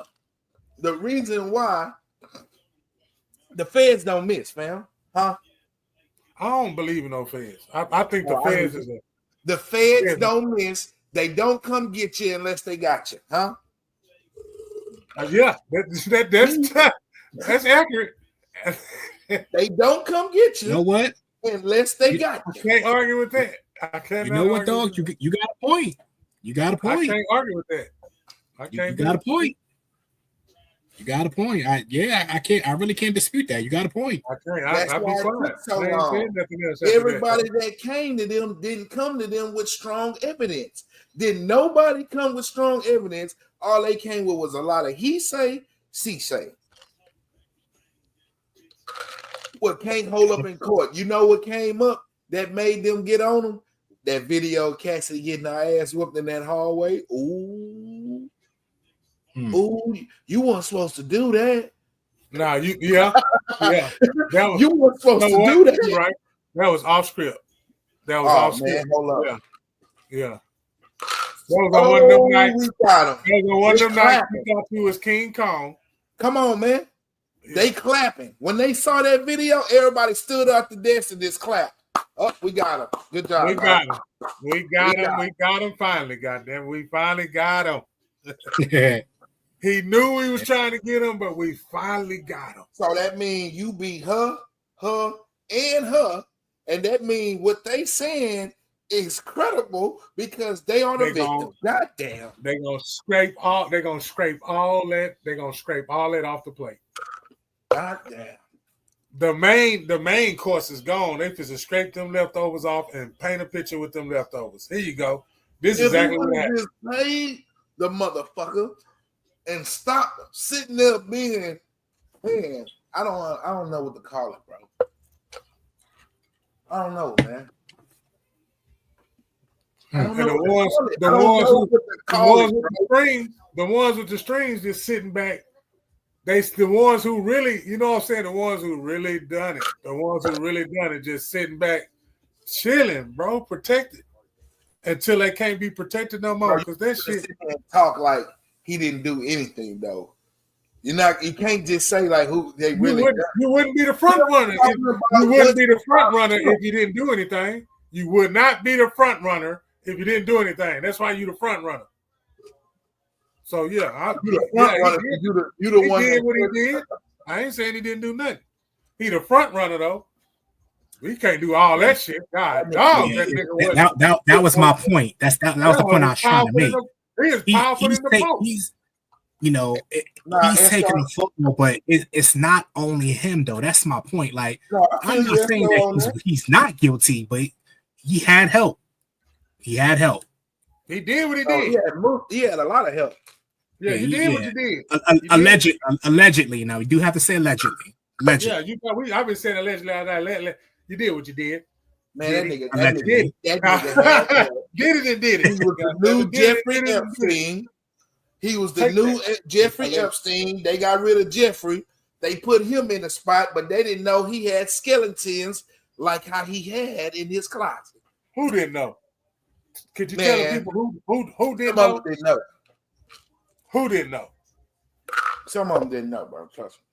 Speaker 1: The reason why the feds don't miss, fam. Huh?
Speaker 2: I don't believe in no feds. I think the feds is
Speaker 1: the feds don't miss. They don't come get you unless they got you, huh?
Speaker 2: Yeah, that's accurate.
Speaker 3: They don't come get you. You know what?
Speaker 1: Unless they got you.
Speaker 2: I can't argue with that. I can't.
Speaker 3: You know what, dog? You got a point. You got a point.
Speaker 2: I can't argue with that.
Speaker 3: You got a point. You got a point. I really can't dispute that. You got a point.
Speaker 1: That's why it took so long. Everybody that came to them didn't come to them with strong evidence. Did nobody come with strong evidence? All they came with was a lot of he say, she say. What can't hold up in court? You know what came up that made them get on them? That video, Cassidy getting her ass whooped in that hallway. Ooh. Ooh, you weren't supposed to do that.
Speaker 2: Nah, yeah.
Speaker 1: You weren't supposed to do that.
Speaker 2: You're right. That was off script. That was off script.
Speaker 1: Hold up.
Speaker 2: Yeah. That was on one of them nights.
Speaker 1: We got him.
Speaker 2: That was on one of them nights we thought he was King Kong.
Speaker 1: Come on, man. Yeah. They clapping. When they saw that video, everybody stood out the desk and just clapped. Oh, we got him. Good job.
Speaker 2: We got him. We got him finally, goddamn. We finally got him. He knew we was trying to get him, but we finally got him.
Speaker 1: So that means you beat her, and her, and that means what they saying is credible because they on the victim. Goddamn.
Speaker 2: They're gonna scrape all that off the plate.
Speaker 1: Goddamn.
Speaker 2: The main course is gone. They just scrape them leftovers off and paint a picture with them leftovers. Here you go. This is exactly what happened.
Speaker 1: Just paid the motherfucker and stop sitting there being, man. I don't know what to call it, bro. I don't know, man.
Speaker 2: And the ones with the strings just sitting back. The ones who really, you know what I'm saying? The ones who really done it. The ones who really done it just sitting back, chilling, bro, protected. Until they can't be protected no more. Because that shit
Speaker 1: talk like he didn't do anything though. You can't just say like who they really
Speaker 2: you wouldn't be the front runner. You wouldn't be the front runner if you didn't do anything. You would not be the front runner if you didn't do anything. That's why you the front runner. So yeah,
Speaker 1: you the one
Speaker 2: he did what he did. I ain't saying he didn't do nothing. He the front runner though. We can't do all that shit. God, dog,
Speaker 3: that was my point. That was the point I was trying to make. He's taking the football, but it's not only him though. That's my point. Like I'm not saying that he's not guilty, but he had help. He had help.
Speaker 2: He did what he did.
Speaker 1: He had a lot of help.
Speaker 2: Yeah, he did what he did.
Speaker 3: Allegedly. Now we do have to say allegedly.
Speaker 2: Yeah, I've been saying allegedly. You did what you did.
Speaker 1: Man, that nigga did it and did it. He was the new Jeffrey Epstein. He was the new Jeffrey Epstein. They got rid of Jeffrey. They put him in the spot, but they didn't know he had skeletons like how he had in his closet.
Speaker 2: Who didn't know? Could you tell the people who didn't know?
Speaker 1: Didn't know?
Speaker 2: Who didn't know?
Speaker 1: Some of them didn't know, bro. Trust me.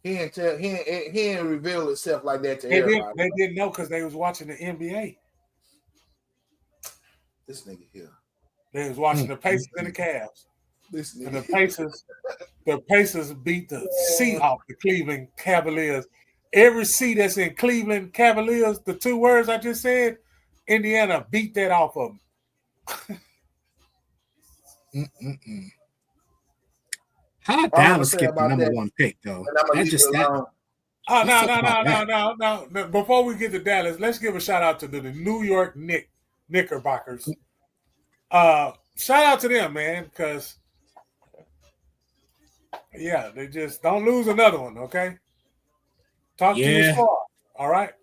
Speaker 1: He didn't reveal himself like that to everybody.
Speaker 2: They didn't know because they was watching the NBA.
Speaker 1: This nigga here.
Speaker 2: They was watching the Pacers and the Cavs. And the Pacers beat the C off the Cleveland Cavaliers. Every C that's in Cleveland Cavaliers, the two words I just said, Indiana beat that off of them.
Speaker 3: How did Dallas get the number one pick, though?
Speaker 2: No. Before we get to Dallas, let's give a shout out to the New York Knickerbockers. Shout out to them, man, because they just don't lose another one, okay? Talk to your squad, all right?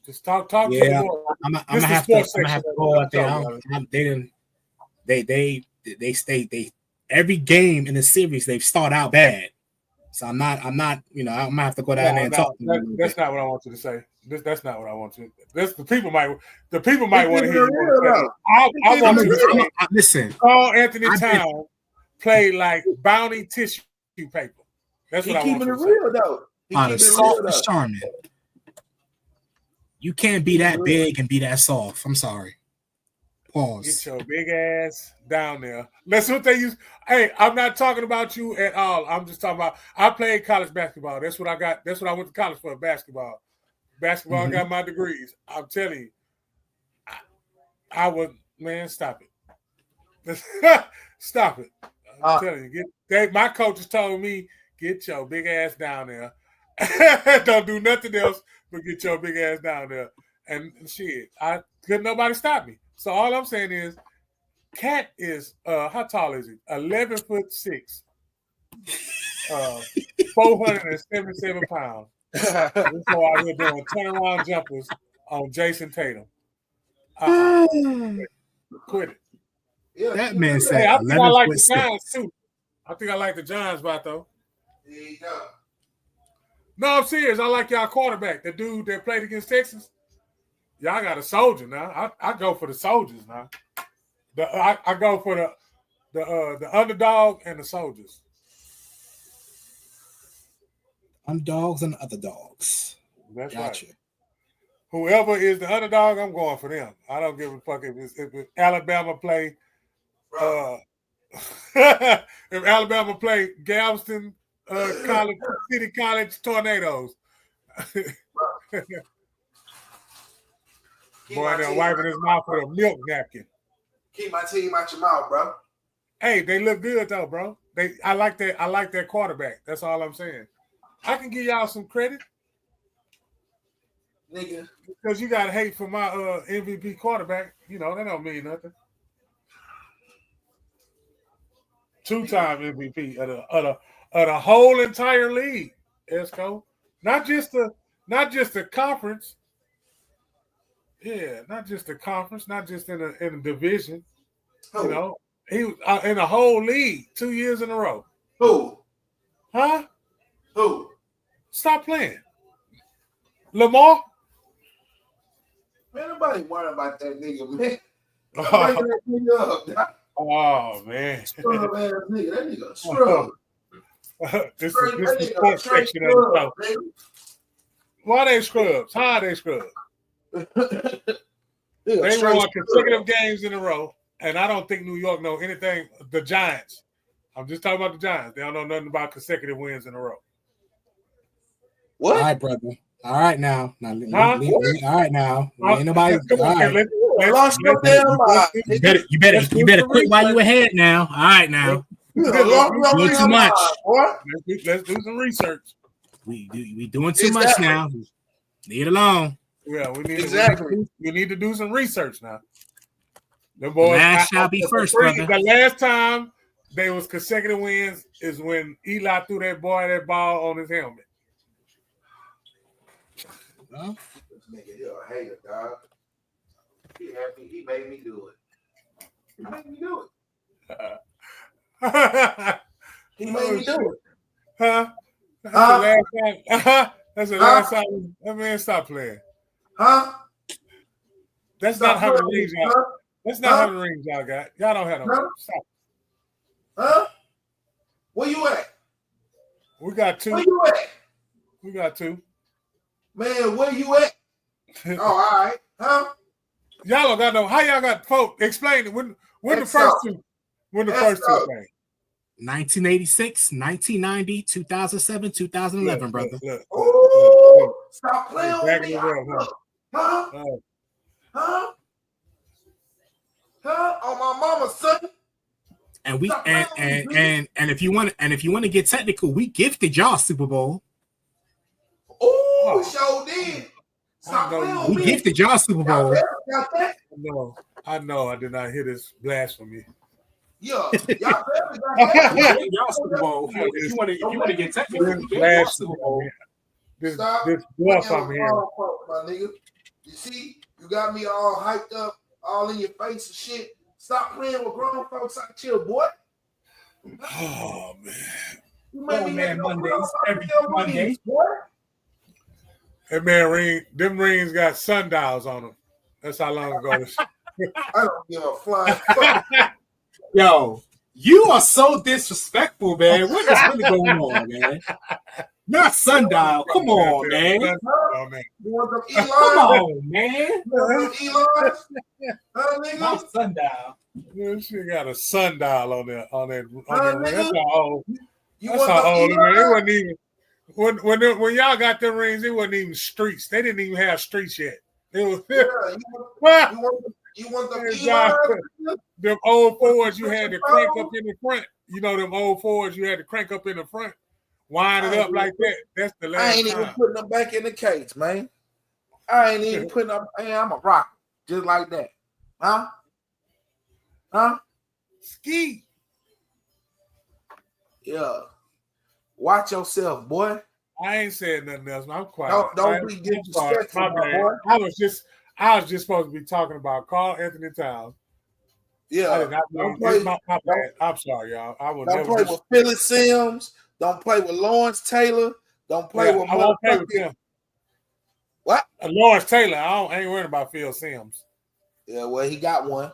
Speaker 2: Just talk to the board.
Speaker 3: I'm gonna have to go out there. They stay every game in the series they've started out bad. So I'm not, I'm gonna have to go down there and talk to them.
Speaker 2: That's not what I want you to say. That's not what I want you. The people might want to hear you. I want you to say,
Speaker 3: listen.
Speaker 2: Carl Anthony Towns played like bounty tissue paper. That's what I want you to say.
Speaker 1: Real though.
Speaker 3: Soft Charmin. You can't be that big and be that soft. I'm sorry. Pause.
Speaker 2: Get your big ass down there. That's what they use. Hey, I'm not talking about you at all. I'm just talking about I played college basketball. That's what I got. That's what I went to college for, basketball. Basketball got my degrees. I'm telling you. I would, man, stop it. Stop it. I'm telling you. My coaches told me, get your big ass down there. Don't do nothing else but get your big ass down there. And shit, couldn't nobody stop me. So all I'm saying is, Cat is how tall is he? 11'6", 477 pounds. This boy out here doing turnaround jumpers on Jason Tatum. Quit it.
Speaker 3: Yeah, that man said,
Speaker 2: hey, I think I like the Giants too. I think I like the Giants, Vato.
Speaker 1: There you go.
Speaker 2: No, I'm serious. I like y'all quarterback, the dude that played against Texas. Y'all got a soldier now. I go for the soldiers now. I go for the underdog and the soldiers.
Speaker 3: Underdogs and other dogs.
Speaker 2: That's
Speaker 3: gotcha.
Speaker 2: Right. Whoever is the underdog, I'm going for them. I don't give a fuck if Alabama play. If Alabama play Galveston City College Tornadoes. Boy, they're wiping his mouth with a milk napkin.
Speaker 1: Keep my team out your mouth, bro.
Speaker 2: Hey, they look good though, bro. I like that quarterback. That's all I'm saying. I can give y'all some credit.
Speaker 1: Nigga.
Speaker 2: Because you got hate for my MVP quarterback. You know, that don't mean nothing. 2-time MVP of the whole entire league, ESCO. Not just the conference. Yeah, not just the conference, not just in a division.
Speaker 1: Who?
Speaker 2: You know, he was in the whole league 2 years in a row.
Speaker 1: Who?
Speaker 2: Huh?
Speaker 1: Who?
Speaker 2: Stop playing. Lamar?
Speaker 1: Man, nobody worry about that nigga, man. I'm breaking that nigga up.
Speaker 2: Oh, man.
Speaker 1: Scrub ass nigga. That nigga scrub.
Speaker 2: This is sports section of the show. Why they scrubs? How are they scrubs? They won consecutive games in a row, and I don't think New York know anything. The Giants. I'm just talking about the Giants. They don't know nothing about consecutive wins in a row.
Speaker 3: What? All right, brother. All right now. All right now. Ain't nobody. All right. You better quit while you ahead now. All right now. Doing too much.
Speaker 2: Let's do some research.
Speaker 3: We doing too much now. Leave it alone.
Speaker 2: Yeah, we need to do some research now. The boys
Speaker 3: last shall be first, brother.
Speaker 2: The last time they was consecutive wins is when Eli threw that ball on his helmet.
Speaker 1: This nigga here a hater, dog. He made me do it. He made me do it.
Speaker 2: Huh? That's the last time. That man, stop playing.
Speaker 1: Huh?
Speaker 2: That's not how the rings y'all. That's not how the rings y'all got. Y'all don't have no. Stop.
Speaker 1: Huh? Where you at?
Speaker 2: We got 2.
Speaker 1: Where you at?
Speaker 2: We got 2.
Speaker 1: Man, where you at? Oh, all right. Huh?
Speaker 2: Y'all don't got no. How y'all got folks? Explain it. When the first 2? When the first 2 came?
Speaker 3: 1986, 1990, 2007, 2011, brother.
Speaker 1: Look. Stop playing with me. Huh? On my mama, son.
Speaker 3: And we and if you want to get technical, we gifted y'all Super Bowl.
Speaker 1: Oh, sure did. Stop playing with me.
Speaker 3: We gifted y'all Super Bowl.
Speaker 2: I know. I did not hear this blasphemy.
Speaker 1: Yeah, y'all better
Speaker 3: y'all Super Bowl. If you want to get technical,
Speaker 2: y'all Super Bowl. This bluff I'm here.
Speaker 1: My nigga. You see, you got me all hyped up, all in your face and shit. Stop playing with grown folks out here, boy.
Speaker 2: Oh man.
Speaker 1: You made me make Mondays every Monday, boy.
Speaker 2: Hey man, them rings got sundials on them. That's how long ago this.
Speaker 1: I don't give a flying fuck.
Speaker 3: Yo, you are so disrespectful, man. What is really going on, man? Not sundial. Come on, man.
Speaker 1: You want them Elon?
Speaker 3: Come on, man.
Speaker 1: You want them Elon?
Speaker 3: Not sundial.
Speaker 2: Yeah, she got a sundial on that ring. That's
Speaker 1: That's
Speaker 2: how old. Man. It wasn't even when y'all got them rings. It wasn't even streets. They didn't even have streets yet. It was.
Speaker 1: You want them Elon?
Speaker 2: Them old Fords you had to crank up in the front. You know them old Fords you had to crank up in the front, wind it up like that. That's the last.
Speaker 1: I ain't even putting them back in the cage, man. I ain't even putting them. Hey, I'm a rock just like that, huh?
Speaker 2: Ski.
Speaker 1: Yeah. Watch yourself, boy.
Speaker 2: I ain't saying nothing else. I'm quiet.
Speaker 1: Don't be disrespectful, my boy.
Speaker 2: I was just supposed to be talking about Carl Anthony Towns.
Speaker 1: Yeah.
Speaker 2: Don't play. My bad. I'm sorry, y'all. I would
Speaker 1: don't play with Philly Sims. Don't play with Lawrence Taylor. Don't play with.
Speaker 2: I won't play with him.
Speaker 1: What?
Speaker 2: Lawrence Taylor. I ain't worried about Phil Sims.
Speaker 1: Yeah, well, he got one.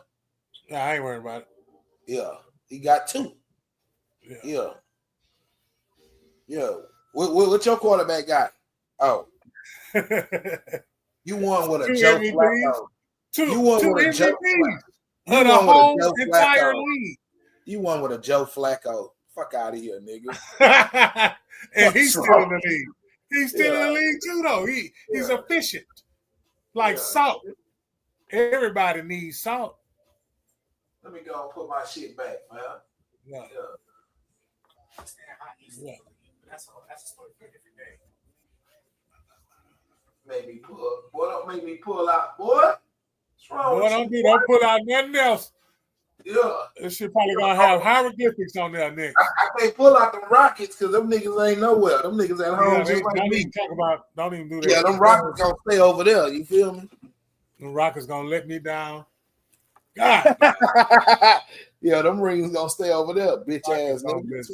Speaker 2: Yeah, I ain't worried about it.
Speaker 1: Yeah, he got 2. Yeah. What your quarterback got? Oh. You won with a
Speaker 2: 2
Speaker 1: Joe
Speaker 2: MVPs.
Speaker 1: Flacco.
Speaker 2: You won with
Speaker 1: a Joe
Speaker 2: MVPs
Speaker 1: You
Speaker 2: of the
Speaker 1: won with a
Speaker 2: whole
Speaker 1: Joe
Speaker 2: entire
Speaker 1: Flacco.
Speaker 2: league.
Speaker 1: You won with a Joe Flacco. Fuck out of here, nigga.
Speaker 2: And he's
Speaker 1: Fuck's
Speaker 2: still
Speaker 1: wrong?
Speaker 2: in the league. He's still in the league too, though. He's efficient. Like salt. Everybody needs salt.
Speaker 1: Let me go and put my shit back, man.
Speaker 2: Yeah.
Speaker 3: That's a story for a different day.
Speaker 1: Boy, don't make me pull out, boy. What's wrong with you?
Speaker 2: Don't pull out nothing else.
Speaker 1: Yeah.
Speaker 2: This shit probably gonna have hieroglyphics on there next.
Speaker 1: I can't pull out them rockets because them niggas ain't nowhere. Them niggas at home just like
Speaker 2: don't
Speaker 1: me.
Speaker 2: even talk about. Don't even do that.
Speaker 1: Yeah, them rockets gonna stay over there. You feel me?
Speaker 2: Them rockets gonna let me down. God.
Speaker 1: Yeah, them rings gonna stay over there, bitch ass niggas.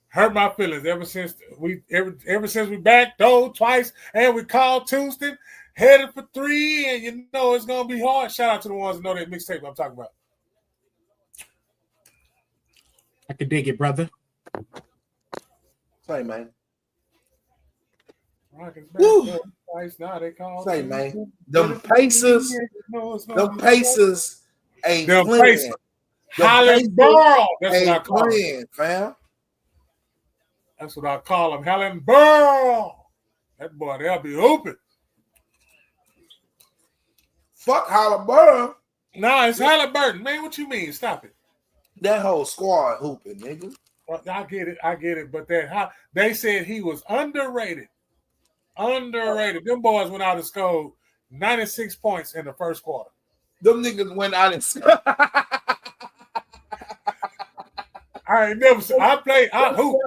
Speaker 2: Hurt my feelings ever since we back though twice and we called Tuesday, headed for 3, and you know it's gonna be hard. Shout out to the ones that know that mixtape I'm talking about.
Speaker 3: I can dig it, brother.
Speaker 1: Say, man.
Speaker 2: Rockets back twice now. They call.
Speaker 1: Say, man. Them Pacers ain't
Speaker 2: them
Speaker 1: playing.
Speaker 2: Pacers. Helen Burrow. That's what I
Speaker 1: Ain't
Speaker 2: call
Speaker 1: playing,
Speaker 2: him.
Speaker 1: fam.
Speaker 2: That's what I call him. Helen Burrow. That boy, they'll be open.
Speaker 1: Fuck Halliburton.
Speaker 2: No, it's Halliburton. Man, what you mean? Stop it.
Speaker 1: That whole squad hooping, nigga.
Speaker 2: I get it. But they said he was underrated. Underrated. Them boys went out and scored 96 points in the first quarter.
Speaker 1: Them niggas went out and
Speaker 2: I ain't never seen. I hoop.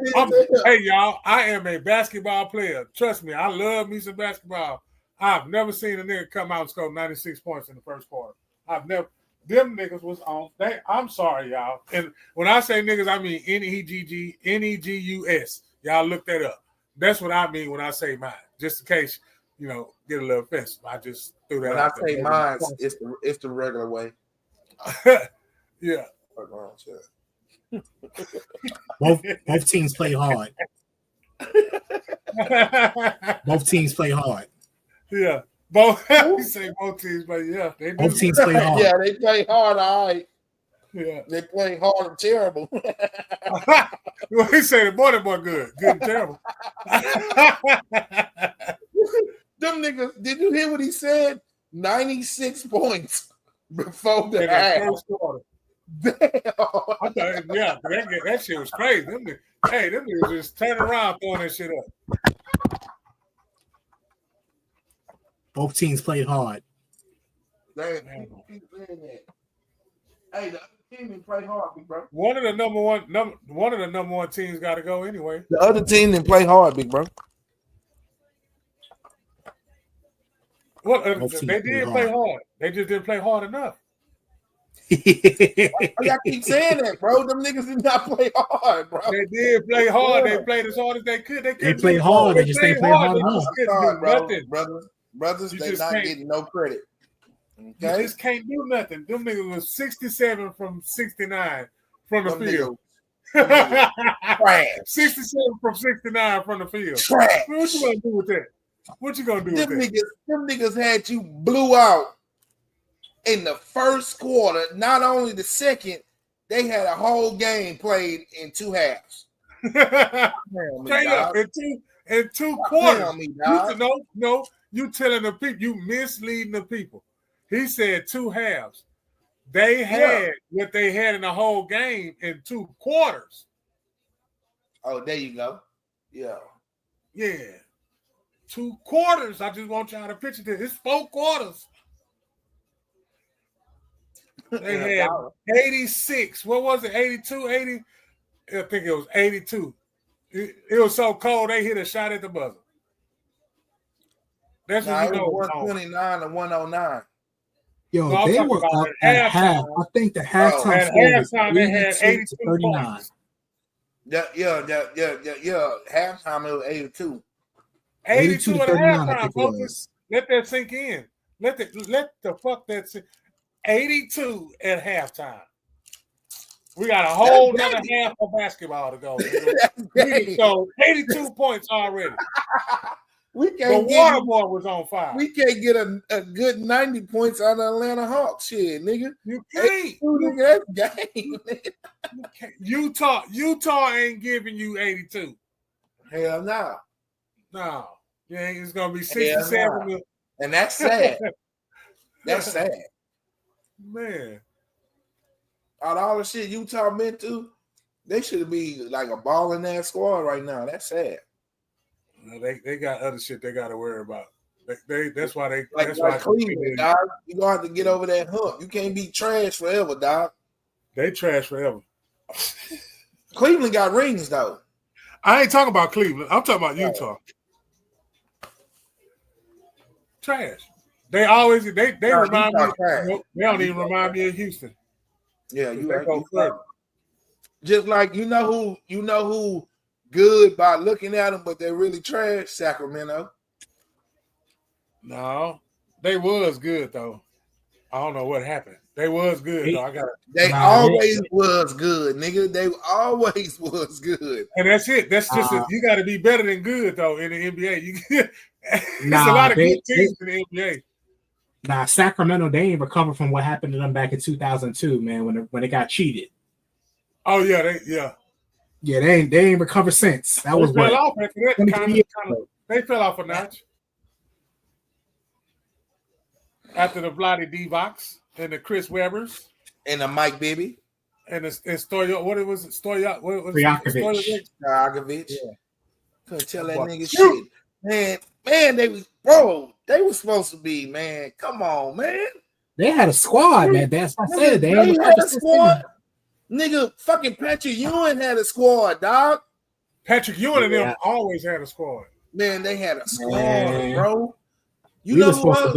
Speaker 2: Hey, y'all, I am a basketball player. Trust me, I love me some basketball. I've never seen a nigga come out and score 96 points in the first quarter. I've never. Them niggas was on. I'm sorry, y'all. And when I say niggas, I mean Negus. Y'all look that up. That's what I mean when I say mine. Just in case, get a little offensive. I just threw that
Speaker 1: when
Speaker 2: out
Speaker 1: I say mine, it's the regular way.
Speaker 2: Yeah.
Speaker 3: Both teams play hard. Both teams play hard.
Speaker 2: Yeah. You say both teams, but yeah, they do.
Speaker 3: Both teams play hard.
Speaker 1: Yeah, they play hard, all right.
Speaker 2: Yeah.
Speaker 1: They play hard and terrible.
Speaker 2: Well, he said the boy good and terrible.
Speaker 1: Them niggas, did you hear what he said? 96 points before the half.
Speaker 2: First quarter.
Speaker 1: Damn.
Speaker 2: That shit was crazy. Them niggas just turning around throwing that shit up.
Speaker 3: Both teams played hard.
Speaker 1: Hey, the other team didn't play hard, big bro.
Speaker 2: One of the number one teams got to go anyway.
Speaker 1: The other team didn't play hard, big bro.
Speaker 2: Well, they did play hard. They just didn't play hard enough.
Speaker 1: I keep saying that, bro. Them niggas did not play hard, bro.
Speaker 2: They did play hard. They played as hard as they could.
Speaker 3: They played hard. They just didn't play hard
Speaker 1: enough. Brothers, they not getting no credit. Okay?
Speaker 2: You just can't do nothing. Them niggas was 67 from 69 from the field. 67 from 69 from the field.
Speaker 1: Trash.
Speaker 2: What you gonna do with that? What you gonna do with that?
Speaker 1: Them niggas had you blew out in the first quarter. Not only the second, they had a whole game played in 2 halves.
Speaker 2: Straight up in two quarters. You telling the people, you misleading the people. He said 2 halves. They had what they had in the whole game in 2 quarters.
Speaker 1: Oh, there you go. Yeah.
Speaker 2: 2 quarters. I just want y'all to picture this. It's 4 quarters. They had 86. What was it? 82, 80? I think it was 82. It was so cold they hit a shot at the buzzer. That's what you know.
Speaker 1: 129 and 109.
Speaker 3: Yo, they were up at half. I think the halftime
Speaker 2: score they had 82
Speaker 3: 39.
Speaker 2: Points.
Speaker 1: Yeah. Halftime it was 82.
Speaker 2: 82 at
Speaker 3: 39,
Speaker 2: halftime, folks. Let that sink in. Let the fuck that sink. 82 at halftime. We got a whole nother half of basketball to go. We sold 82 points already.
Speaker 1: We
Speaker 2: The
Speaker 1: can't
Speaker 2: water boy was on fire.
Speaker 1: We can't get a good 90 points out of Atlanta Hawks. Shit, nigga.
Speaker 2: You can't.
Speaker 1: Nigga, that's game, nigga.
Speaker 2: Utah ain't giving you 82.
Speaker 1: Hell no.
Speaker 2: No. Yeah, it's gonna be 67.
Speaker 1: Nah. And that's sad. That's sad.
Speaker 2: Man.
Speaker 1: Out of all the shit Utah been through, they should be like a balling ass squad right now. That's sad.
Speaker 2: They got other shit they got to worry about. That's why they
Speaker 1: like Cleveland, dog. You gonna have to get over that hump. You can't be trash forever, dog.
Speaker 2: They trash forever.
Speaker 1: Cleveland got rings though.
Speaker 2: I ain't talking about Cleveland. I'm talking about Utah. Trash. They always they remind me. They don't even remind me of Houston.
Speaker 1: Yeah, you right. Just like you know who good by looking at them, but they're really trash. Sacramento.
Speaker 2: No, they was good though. I don't know what happened. They was good though.
Speaker 1: They always was good, nigga. They always was good.
Speaker 2: And that's it. That's just you got to be better than good though in the NBA. It's a lot of good teams in the NBA.
Speaker 3: Nah, Sacramento, they ain't recovered from what happened to them back in 2002, man, when they got cheated.
Speaker 2: Oh yeah,
Speaker 3: they ain't recovered since. That was what
Speaker 2: off after that, they fell off a notch after the Vlade Divacs and the Chris Webbers
Speaker 1: and the Mike Bibby
Speaker 2: and Stoyakovich.
Speaker 1: Yeah. Couldn't tell that nigga shit, man. They was supposed to be, man. Come on, man.
Speaker 3: They had a squad, man. That's what I said. They
Speaker 1: had a squad. Nigga, fucking Patrick Ewing had a squad, dog.
Speaker 2: Patrick Ewing and them always had a squad.
Speaker 1: Man, they had a squad, bro.
Speaker 3: We were supposed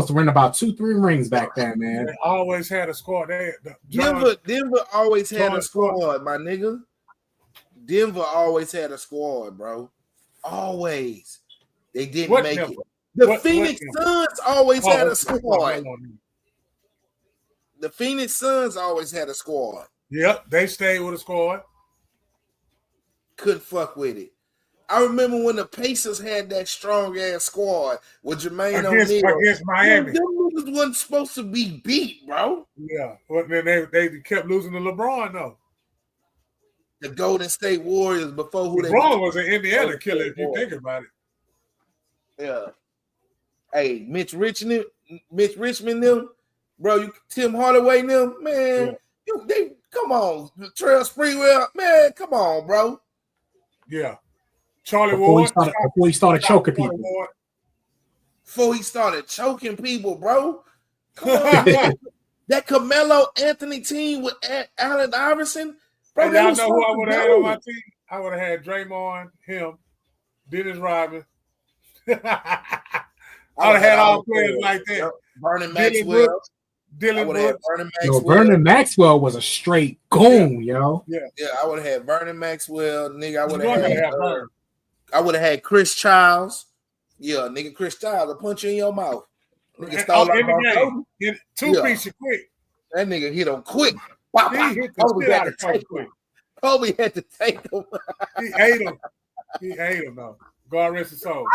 Speaker 3: to win about 2-3 rings back then, man.
Speaker 2: They always had a squad.
Speaker 1: Denver always had a squad, my nigga. Denver always had a squad, bro. Always. They didn't make it. The Phoenix Suns always had a squad. The Phoenix Suns always had a squad.
Speaker 2: Yep, they stayed with a squad.
Speaker 1: Couldn't fuck with it. I remember when the Pacers had that strong ass squad with Jermaine O'Neal
Speaker 2: against Miami.
Speaker 1: Them niggas wasn't supposed to be beat, bro.
Speaker 2: Yeah, but then they kept losing to LeBron though.
Speaker 1: The Golden State Warriors before who
Speaker 2: LeBron was an Indiana killer if you think about it.
Speaker 1: Yeah. Hey, Mitch Richmond, them, bro. Tim Hardaway, them, man. Yeah. They come on, Trail Sprewell, man. Come on, bro.
Speaker 2: Yeah. Charlie Ward.
Speaker 3: Before he started choking people.
Speaker 1: Before he started choking people, bro. Come on. That Carmelo Anthony team with Allen Iverson. Bro,
Speaker 2: y'all know who I would have had on my team? I would have had Draymond, him, Dennis Rodman. I would have had all players like that.
Speaker 1: Vernon Maxwell.
Speaker 3: Vernon Maxwell was a straight goon, yo.
Speaker 1: Yeah, I would have had Vernon Maxwell, nigga. I would have had Chris Childs. Yeah, nigga, Chris Childs will punch you in your mouth. Nigga stole
Speaker 2: in the game. Two-piece quick.
Speaker 1: That nigga hit him quick. Kobe had to take him.
Speaker 2: He ate him. Though. God rest his soul.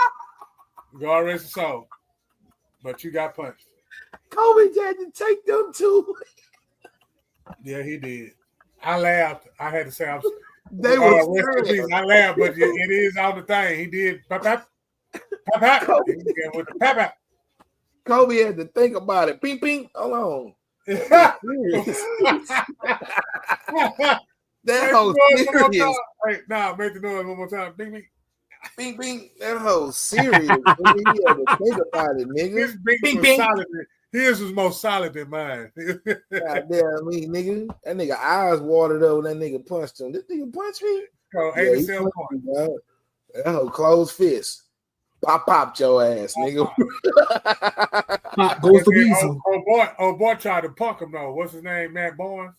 Speaker 2: But you got punched.
Speaker 1: Kobe had to take them too.
Speaker 2: Yeah, he did. I laughed. I had to say,
Speaker 1: they were
Speaker 2: I laughed, but it is on the thing. He did.
Speaker 1: Kobe had to think about it. Ping, ping. Hold on. That whole serious.
Speaker 2: Hey, make the noise one more time. Bing, bing.
Speaker 1: Bing, bing. That whole serious. He had to think about it, nigga.
Speaker 2: His bing was solid. His was more solid than mine.
Speaker 1: God damn me, nigga. That nigga eyes watered up when that nigga punched him. This nigga punched me?
Speaker 2: 87 points.
Speaker 1: That whole closed fist. Popped your ass, nigga.
Speaker 3: Pop goes the weasel.
Speaker 2: Oh boy tried to punk him though. What's his name? Matt Barnes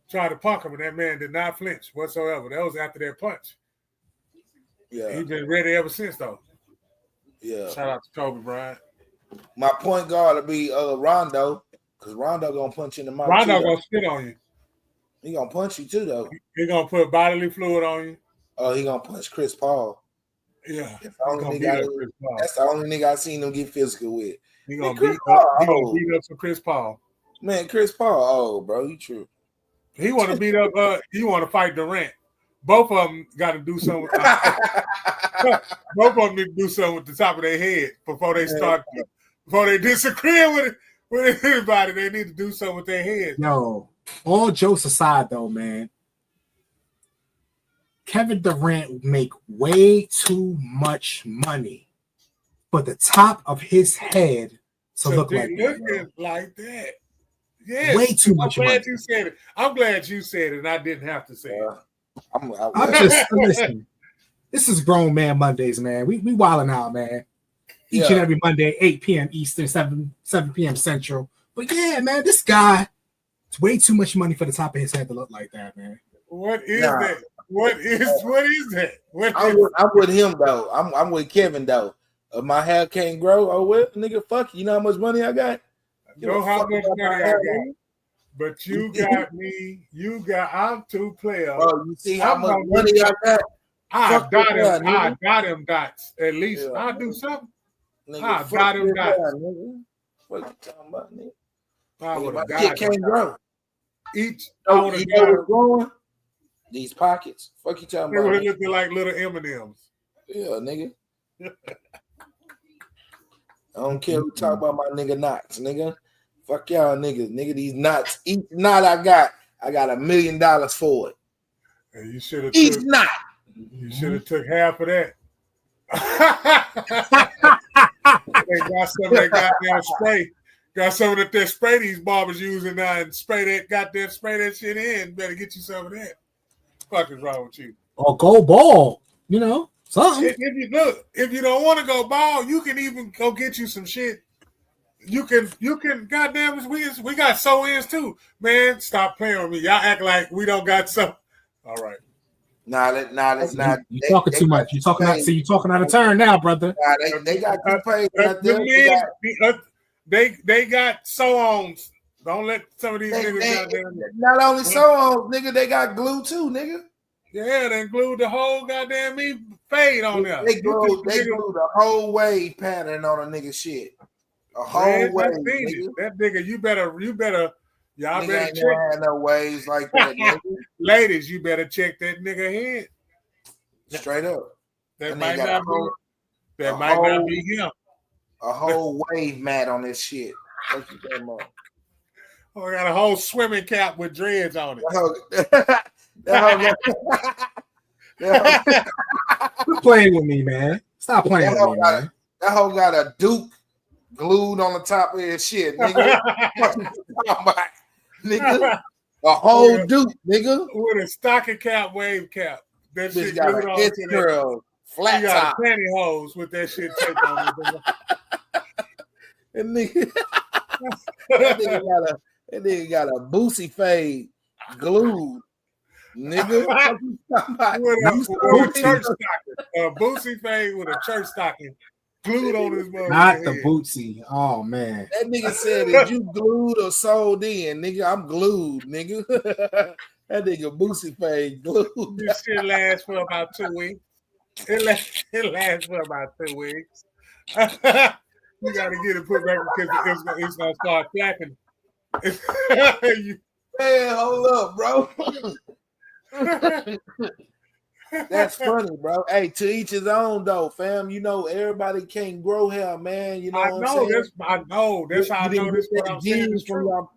Speaker 2: tried to punk him, and that man did not flinch whatsoever. That was after that punch.
Speaker 1: Yeah,
Speaker 2: he's been ready ever since though.
Speaker 1: Yeah.
Speaker 2: Shout out to Kobe Bryant.
Speaker 1: My point guard will be Rondo, because Rondo gonna punch you in the mouth.
Speaker 2: Rondo gonna spit on you.
Speaker 1: He gonna punch you too though.
Speaker 2: He gonna put bodily fluid on you.
Speaker 1: Oh, he gonna punch Chris Paul.
Speaker 2: Yeah,
Speaker 1: That's the only
Speaker 2: beat up Chris Paul.
Speaker 1: That's the only nigga I seen them get physical with.
Speaker 2: He gonna beat up some Chris Paul.
Speaker 1: Man, Chris Paul, bro, you true.
Speaker 2: He want to beat up. He want to fight Durant. Both of them got to do something. Both of them need to do something with the top of their head before they start. Before they disagree with anybody, they need to do something with their head.
Speaker 3: Yo, all jokes aside, though, man, Kevin Durant make way too much money for the top of his head to look like
Speaker 2: that. Yes,
Speaker 3: way too much money.
Speaker 2: I'm glad you said it. I'm glad you said it, and I didn't have to say it.
Speaker 3: I'm just listen. This is Grown Man Mondays, man. We wilding out, man. Each and every Monday, 8 p.m. Eastern, 7 p.m. Central. But yeah, man, this guy, it's way too much money for the top of his head to look like that, man.
Speaker 2: What is that? What is that?
Speaker 1: I'm with him though. I'm with Kevin though. My hair can't grow. Oh well, nigga, fuck you. You know how much money I got?
Speaker 2: I know how much money I got. But you got me. I'm two players.
Speaker 1: Bro, you see how much money I got?
Speaker 2: I got him dots. At least I'll do something. I got him dots.
Speaker 1: What you talking about, nigga?
Speaker 2: My
Speaker 1: kid can't grow.
Speaker 2: Each
Speaker 1: growing these pockets. Fuck you talking about?
Speaker 2: They were looking like little M&Ms.
Speaker 1: Yeah, nigga. I don't care who talk about my nigga knots, nigga. Fuck y'all niggas. Nigga, these knots. Each knot I got $1 million for it.
Speaker 2: And you should have
Speaker 1: each knot.
Speaker 2: You should have took half of that. They got some of that goddamn spray. Got some of that spray these barbers using now and spray that shit in. Better get you some of that. What the fuck is wrong with you?
Speaker 3: Or go ball, something.
Speaker 2: If you don't want to go ball, you can even go get you some shit. You can goddamn we got sew-ins too. Man, stop playing with me. Y'all act like we don't got some. All right.
Speaker 1: That's not.
Speaker 3: You're talking too much. You're talking out of turn now, brother.
Speaker 1: They got coupe
Speaker 2: They got sew-ons. Don't let some of these niggas out there.
Speaker 1: Not only sew-ons, nigga, they got glue too, nigga.
Speaker 2: Yeah, they glued the whole goddamn fade on there.
Speaker 1: They glued the whole wave pattern on a nigga shit. A whole wave, nigga.
Speaker 2: That nigga, you better. Y'all
Speaker 1: nigga
Speaker 2: better
Speaker 1: ain't
Speaker 2: check.
Speaker 1: Had no waves like that, nigga.
Speaker 2: Ladies, you better check that nigga head.
Speaker 1: Straight up.
Speaker 2: That might not be him.
Speaker 1: A whole wave mat on this shit. What you talking about?
Speaker 2: Oh, I got a whole swimming cap with dreads on it.
Speaker 3: Quit playing with me, man. Stop playing with me, man.
Speaker 1: That hoe got a Duke glued on the top of his shit, nigga. Nigga. A whole Duke, nigga.
Speaker 2: With a stocking cap, wave cap. That shit
Speaker 1: got
Speaker 2: glued on
Speaker 1: a curl, flat top.
Speaker 2: Pantyhose with that shit taped on it.
Speaker 1: That nigga got a Boosie fade glued. Nigga.
Speaker 2: With a church stocking. A Boosie fade with a church stocking. Glued on his mother.
Speaker 3: Not the Bootsy. Oh man.
Speaker 1: That nigga said, "Is you glued or sold in, nigga? I'm glued, nigga." That nigga Boosie fade glued.
Speaker 2: This shit lasts for about 2 weeks. It lasts for about 2 weeks. You gotta get it put back because it's gonna start flapping.
Speaker 1: Man, hold up, bro. That's funny, bro. Hey, to each his own, though, fam. Everybody can't grow hair, man. You know what I'm saying?
Speaker 2: I know. That's how I know this. What I'm saying is true.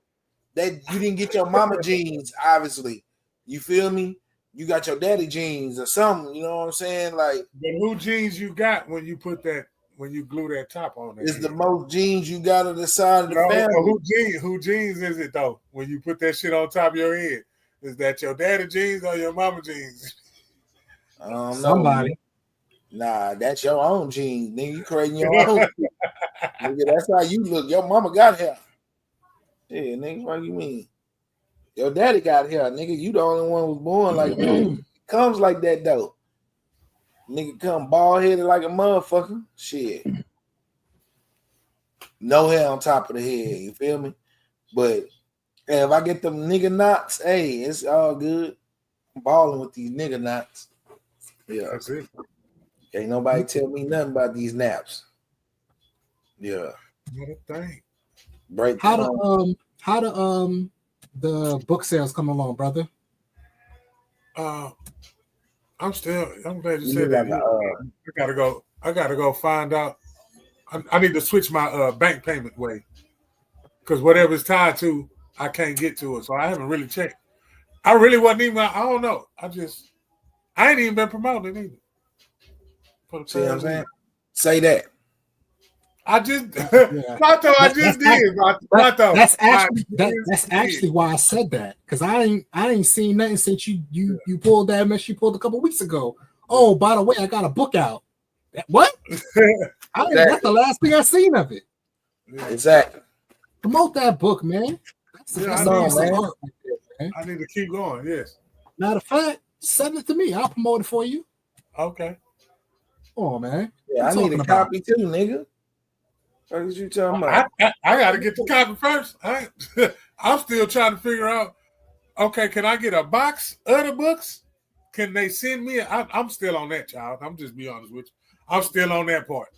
Speaker 1: You didn't get your mama jeans, obviously. You feel me? You got your daddy jeans or something. You know what I'm saying? Like,
Speaker 2: but who jeans you got when you glue that top on there?
Speaker 1: It's the most jeans you got on the side of the family.
Speaker 2: Who jeans is it though? When you put that shit on top of your head, is that your daddy jeans or your mama jeans?
Speaker 1: I don't know.
Speaker 3: Somebody.
Speaker 1: Nah, that's your own jeans, nigga. You creating your own. Nigga, that's how you look. Your mama got hair. Yeah, nigga, what you mean? Your daddy got hair, nigga. You the only one who was born like that. Comes like that though. Nigga come bald headed like a motherfucker. Shit. No hair on top of the head. You feel me? But if I get them nigga knots, hey, it's all good. I'm balling with these nigga knots. Yeah.
Speaker 2: That's it.
Speaker 1: Ain't nobody tell me nothing about these naps. Yeah.
Speaker 2: Not a thing.
Speaker 1: Break
Speaker 3: How the book sales come along, brother?
Speaker 2: I'm glad you said that. I gotta go find out. I need to switch my bank payment way. Because whatever it's tied to, I can't get to it. So I haven't really checked. I really wasn't even, I don't know. I ain't even been promoted either.
Speaker 1: See what I'm saying? Say that.
Speaker 2: I just did.
Speaker 3: That's actually why I said that, because I ain't seen nothing since you pulled that mess you pulled a couple weeks ago. Oh, by the way, I got a book out. What? That's the last thing I seen of it.
Speaker 1: Exactly.
Speaker 3: Promote that book, man. That's
Speaker 1: man.
Speaker 3: Art right there, man.
Speaker 2: I need to keep going. Yes.
Speaker 3: Matter of fact, send it to me. I'll promote it for you.
Speaker 2: Okay.
Speaker 3: Oh man.
Speaker 1: Yeah, I need a copy too, nigga. What did you talking about?
Speaker 2: I got to get the copy first. I'm still trying to figure out. Okay, can I get a box of the books? Can they send me? I'm still on that, child. I'm just be honest with you. I'm still on that part.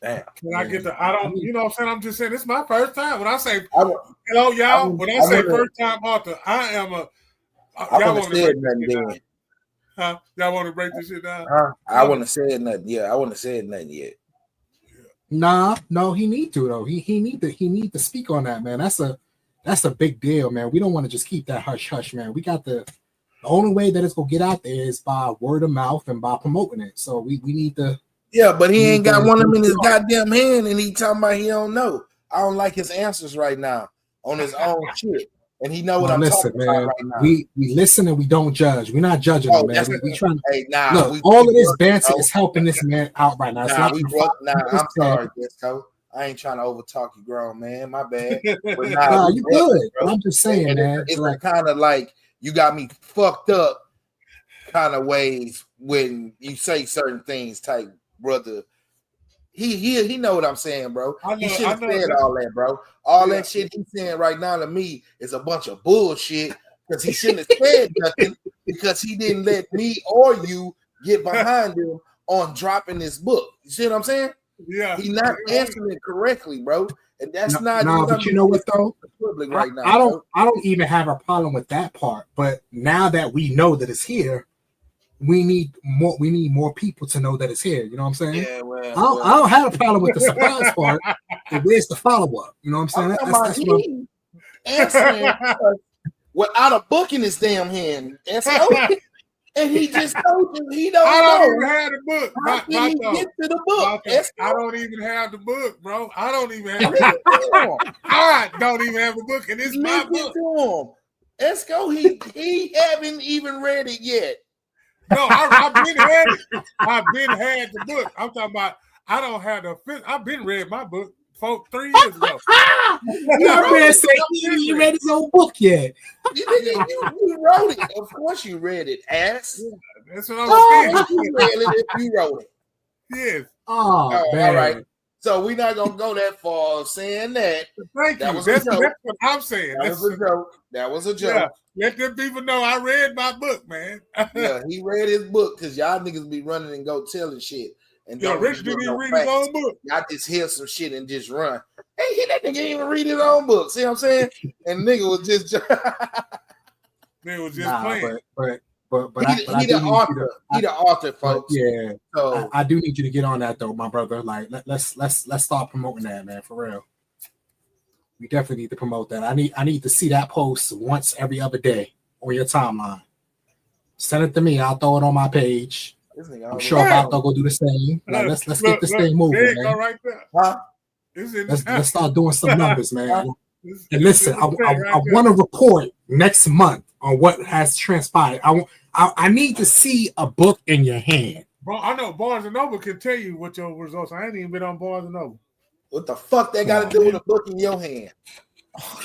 Speaker 1: Damn.
Speaker 2: Can I get the? I don't. You know what I'm saying? I'm just saying it's my first time. When I say hello, y'all. When I say first time author, I am a. Y'all want to break this shit down? Huh? Y'all want to break this shit down?
Speaker 1: I wouldn't have said nothing. Yeah, I wouldn't have said nothing yet.
Speaker 3: Nah, no, he need to though. He need to speak on that, man. That's a big deal, man. We don't want to just keep that hush hush, man. We got the only way that it's gonna get out there is by word of mouth and by promoting it. So we need to.
Speaker 1: Yeah, but he ain't got one of them in his goddamn hand, and he talking about he don't know. I don't like his answers right now on his own shit, and he know what I'm talking about right now.
Speaker 3: We listen and we don't judge. We're not judging him, man. We trying.
Speaker 1: Hey, nah,
Speaker 3: look, all of this banter is helping this man out right now.
Speaker 1: I'm sorry, Disco. I ain't trying to overtalk you, grown man. My bad. But
Speaker 3: nah, you good. But I'm just saying, man.
Speaker 1: It's like kind of like you got me fucked up kind of ways when you say certain things, type brother. He know what I'm saying, bro. He should have said all that, bro. All that shit he's saying right now to me is a bunch of bullshit, because he shouldn't have said nothing, because he didn't let me or you get behind him on dropping this book. You see what I'm saying?
Speaker 2: Yeah.
Speaker 1: He's not answering it correctly, bro. And that's not.
Speaker 3: No, but you know what though?
Speaker 1: Public right now,
Speaker 3: I don't even have a problem with that part. But now that we know that it's here, we need more people to know that it's here. You know what I'm saying?
Speaker 1: Yeah, well,
Speaker 3: I don't have a problem with the surprise part. But where's the follow-up? You know what I'm saying? That's what I'm
Speaker 1: answering without a book in his damn hand. And he just told you he don't know.
Speaker 2: I don't even have the book.
Speaker 1: How can he get to the book?
Speaker 2: I don't even have the book, bro. I don't even have the book. I don't even have the book, and it's my book.
Speaker 1: To him. ESCO, he haven't even read it yet.
Speaker 2: No, I've been had it. I've been had the book. I'm talking about I don't have the. I've been read my book 3 years ago.
Speaker 3: Your man said he read his own book yet.
Speaker 1: You wrote it. Of course you read it, ass.
Speaker 2: Yeah, that's what I'm saying.
Speaker 1: You read it if you wrote it.
Speaker 2: Yes.
Speaker 3: Oh, man.
Speaker 1: All right. So we're not gonna go that far saying that.
Speaker 2: Thank you. That's what I'm saying.
Speaker 1: That was a joke.
Speaker 2: Yeah. Let them people know I read my book, man.
Speaker 1: Yeah, he read his book, because y'all niggas be running and go telling shit. And
Speaker 2: Rich didn't even read his own book.
Speaker 1: Y'all just hear some shit and just run. Hey, that nigga didn't even read his own book. See what I'm saying? And nigga was just
Speaker 2: playing.
Speaker 1: But he the author. He the author, folks.
Speaker 3: Yeah.
Speaker 1: So
Speaker 3: I do need you to get on that though, my brother. Like let's start promoting that, man, for real. We definitely need to promote that. I need to see that post once every other day on your timeline. Send it to me. I'll throw it on my page. I'm sure about to go do the same. Like, let's get this thing moving, man.
Speaker 2: Right there.
Speaker 1: Huh?
Speaker 3: Let's start doing some numbers, man. And listen, I want to report next month on what has transpired. I need to see a book in your hand.
Speaker 2: Bro, I know Barnes and Noble can tell you what your results are. I ain't even been on Barnes and Noble.
Speaker 1: What the fuck that got to do with a book in your hand?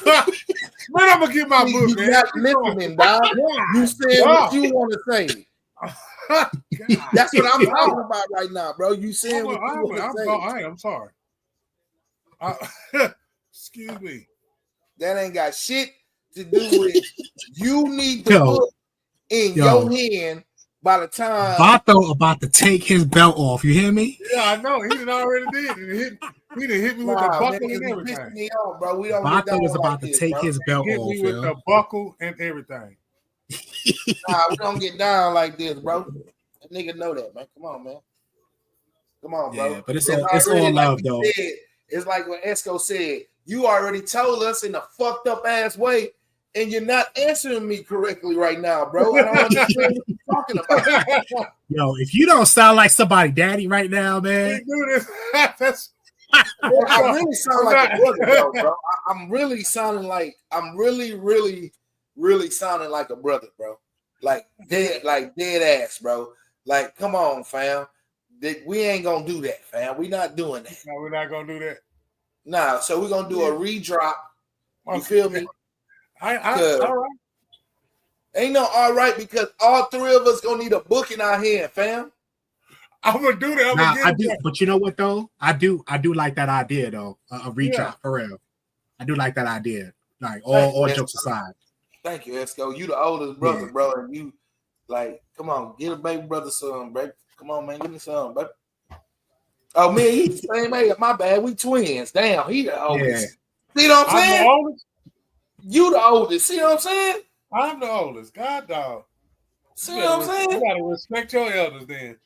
Speaker 2: Man, I'm gonna get my book, man.
Speaker 1: Not listening, dog. You said what you want to say. That's what I'm talking about right now, bro. You saying what you want to say.
Speaker 2: I'm sorry. Excuse me.
Speaker 1: That ain't got shit to do with you need the book in your hand by the time
Speaker 3: Vato about to take his belt off. You hear me?
Speaker 2: Yeah, I know. He done already did. He done hit me with the buckle and everything.
Speaker 1: Me on, bro. We don't get down
Speaker 3: Vato is about
Speaker 1: like
Speaker 3: to
Speaker 1: this,
Speaker 3: take
Speaker 1: bro.
Speaker 3: his belt
Speaker 2: Hit
Speaker 3: off,
Speaker 2: me with the buckle and everything.
Speaker 1: Nah, we don't get down like this, bro. That nigga know that, man. Come on, man. Come on, bro.
Speaker 3: Yeah, but it's all love,
Speaker 1: like
Speaker 3: though.
Speaker 1: Said, it's like what ESCO said. You already told us in a fucked up ass way, and you're not answering me correctly right now, bro. I don't understand what you're talking about.
Speaker 3: Yo, if you don't sound like somebody daddy right now, man.
Speaker 2: That's
Speaker 1: I really sound like a brother, bro. I'm really sounding like really sounding like a brother, bro. Like dead ass, bro. Like, come on, fam. We ain't gonna do that, fam. We not doing that.
Speaker 2: No, we're not gonna do that.
Speaker 1: Nah, so we're gonna do a redrop. You feel me?
Speaker 2: All right.
Speaker 1: Ain't no all right, because all three of us gonna need a book in our hand, fam.
Speaker 2: I'm gonna do that.
Speaker 3: I do, but you know what though? I do like that idea though. A redrop for real. I do like that idea. Like all jokes aside.
Speaker 1: Thank you, Esco. You the oldest brother, bro, and you like, come on, get a baby brother son, bro. Come on, man, give me some, bro. Oh man, he's the same age. My bad, we twins. Damn, he the oldest. Yeah. See what I'm saying?
Speaker 2: The oldest?
Speaker 1: You the oldest. See what I'm saying?
Speaker 2: I'm the oldest. God dog.
Speaker 1: See what I'm saying?
Speaker 2: You gotta respect your elders then.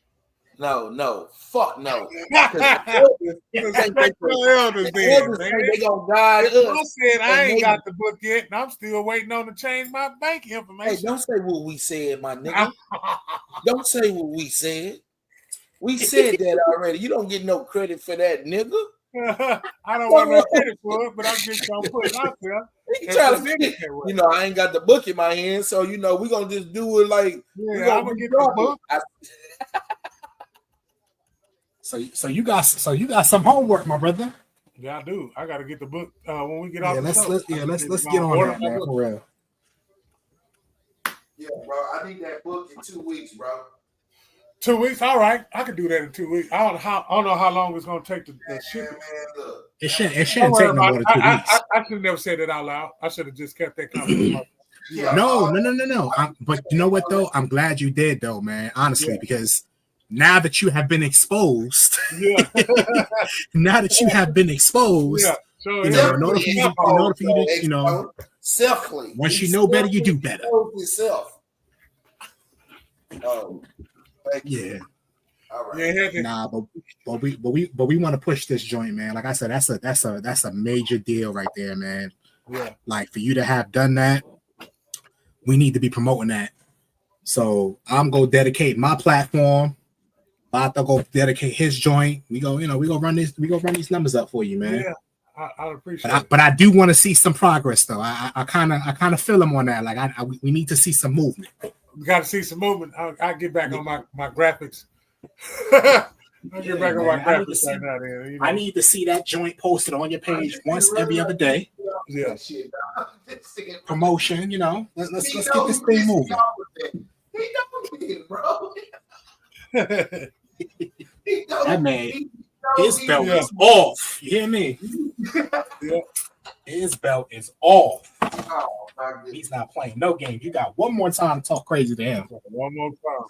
Speaker 1: No, fuck no.
Speaker 2: Respect your elders then, man.
Speaker 1: They gonna guide us.
Speaker 2: I said I ain't got the book yet, and I'm still waiting on to change my bank information.
Speaker 1: Hey, don't say what we said, my nigga. Don't say what we said. We said that already. You don't get no credit for that, nigga.
Speaker 2: I don't want no credit for it, but I'm just gonna put it out there.
Speaker 1: You know, I ain't got the book in my hand, so you know we're gonna just do it like
Speaker 2: I'm gonna get the book.
Speaker 3: So you got some homework, my brother.
Speaker 2: Yeah, I do. I gotta get the book when we get off.
Speaker 3: Let's get on that, man, for real.
Speaker 1: Yeah, bro. I need that book in 2 weeks, bro.
Speaker 2: 2 weeks, all right. I could do that in 2 weeks. I don't know how long it's gonna take to ship.
Speaker 3: It shouldn't take no more than 2 weeks.
Speaker 2: I should have never said it out loud. I should have just kept that conversation.
Speaker 3: No. But you know what though? I'm glad you did though, man. Honestly, because now that you have been exposed, now that you have been exposed,
Speaker 2: so,
Speaker 3: in order for you to, you know,
Speaker 1: selfly.
Speaker 3: Once you know better, you do better.
Speaker 1: Yourself. Oh,
Speaker 3: yeah.
Speaker 1: All right.
Speaker 3: Nah, but we want to push this joint, man. Like I said, that's a major deal right there, man.
Speaker 2: Yeah.
Speaker 3: Like for you to have done that, we need to be promoting that. So I'm gonna dedicate my platform. Bato go dedicate his joint. We go run these numbers up for you, man.
Speaker 2: Yeah, I appreciate it.
Speaker 3: But I do want to see some progress though. I kind of feel him on that. Like we need to see some movement.
Speaker 2: We got to see some movement. I get back on my graphics. I'll get back on my graphics right now. Then, you know.
Speaker 3: I need to see that joint posted on your page once every other day.
Speaker 2: Yeah.
Speaker 3: Promotion, you know. Let's get this thing moving.
Speaker 1: He knows it, bro.
Speaker 3: That man, his belt is off. You hear me?
Speaker 2: Yeah.
Speaker 3: His belt is off.
Speaker 1: Oh,
Speaker 3: he's not playing no game. You got one more time to talk crazy to him.
Speaker 2: One more time.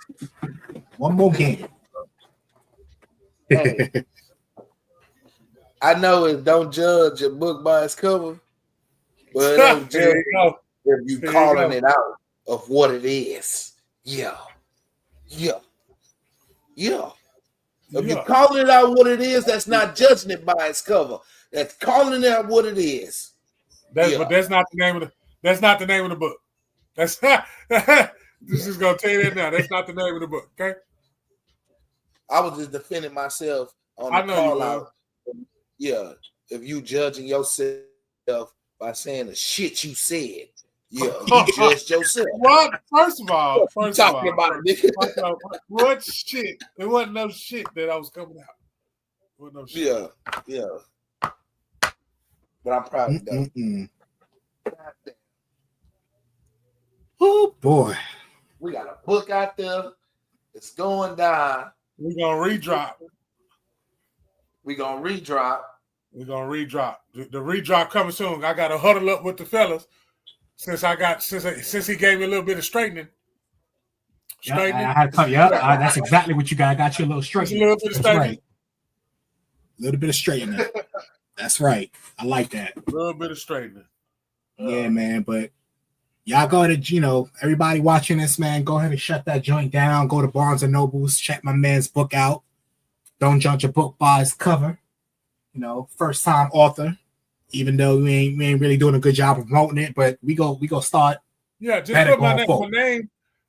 Speaker 3: One more game.
Speaker 1: Hey, I know it don't judge a book by its cover, but it ain't judge if you calling it out of what it is. Yeah. If you're calling it out what it is, that's not judging it by its cover. That's calling it out what it is.
Speaker 2: But that's not the name of the book. That's not. This is gonna tell you that now. That's not the name of the book. Okay.
Speaker 1: I was just defending myself on the call out. Yeah, if you judging yourself by saying the shit you said, yeah, you judged yourself.
Speaker 2: What? First of all,
Speaker 1: what
Speaker 2: shit? There wasn't no shit that I was coming out. There wasn't no shit.
Speaker 1: Yeah. But I'm proud of that.
Speaker 3: Oh boy,
Speaker 1: we got a book out there. It's going down.
Speaker 2: We're gonna redrop.
Speaker 1: We're gonna redrop.
Speaker 2: The redrop coming soon. I got to huddle up with the fellas since he gave me a little bit of straightening. Straightening.
Speaker 3: I had to tell you. That's exactly what you got. I got you a little straight.
Speaker 2: Just a little bit of
Speaker 3: That's
Speaker 2: straightening.
Speaker 3: right. A little bit of straightening. That's right. I like that.
Speaker 2: A little bit of straightening.
Speaker 3: Yeah, man. But y'all go to, everybody watching this, man, go ahead and shut that joint down. Go to Barnes and Nobles. Check my man's book out. Don't judge a book by its cover. First time author. Even though we ain't really doing a good job of promoting it, but we go start.
Speaker 2: Yeah, just put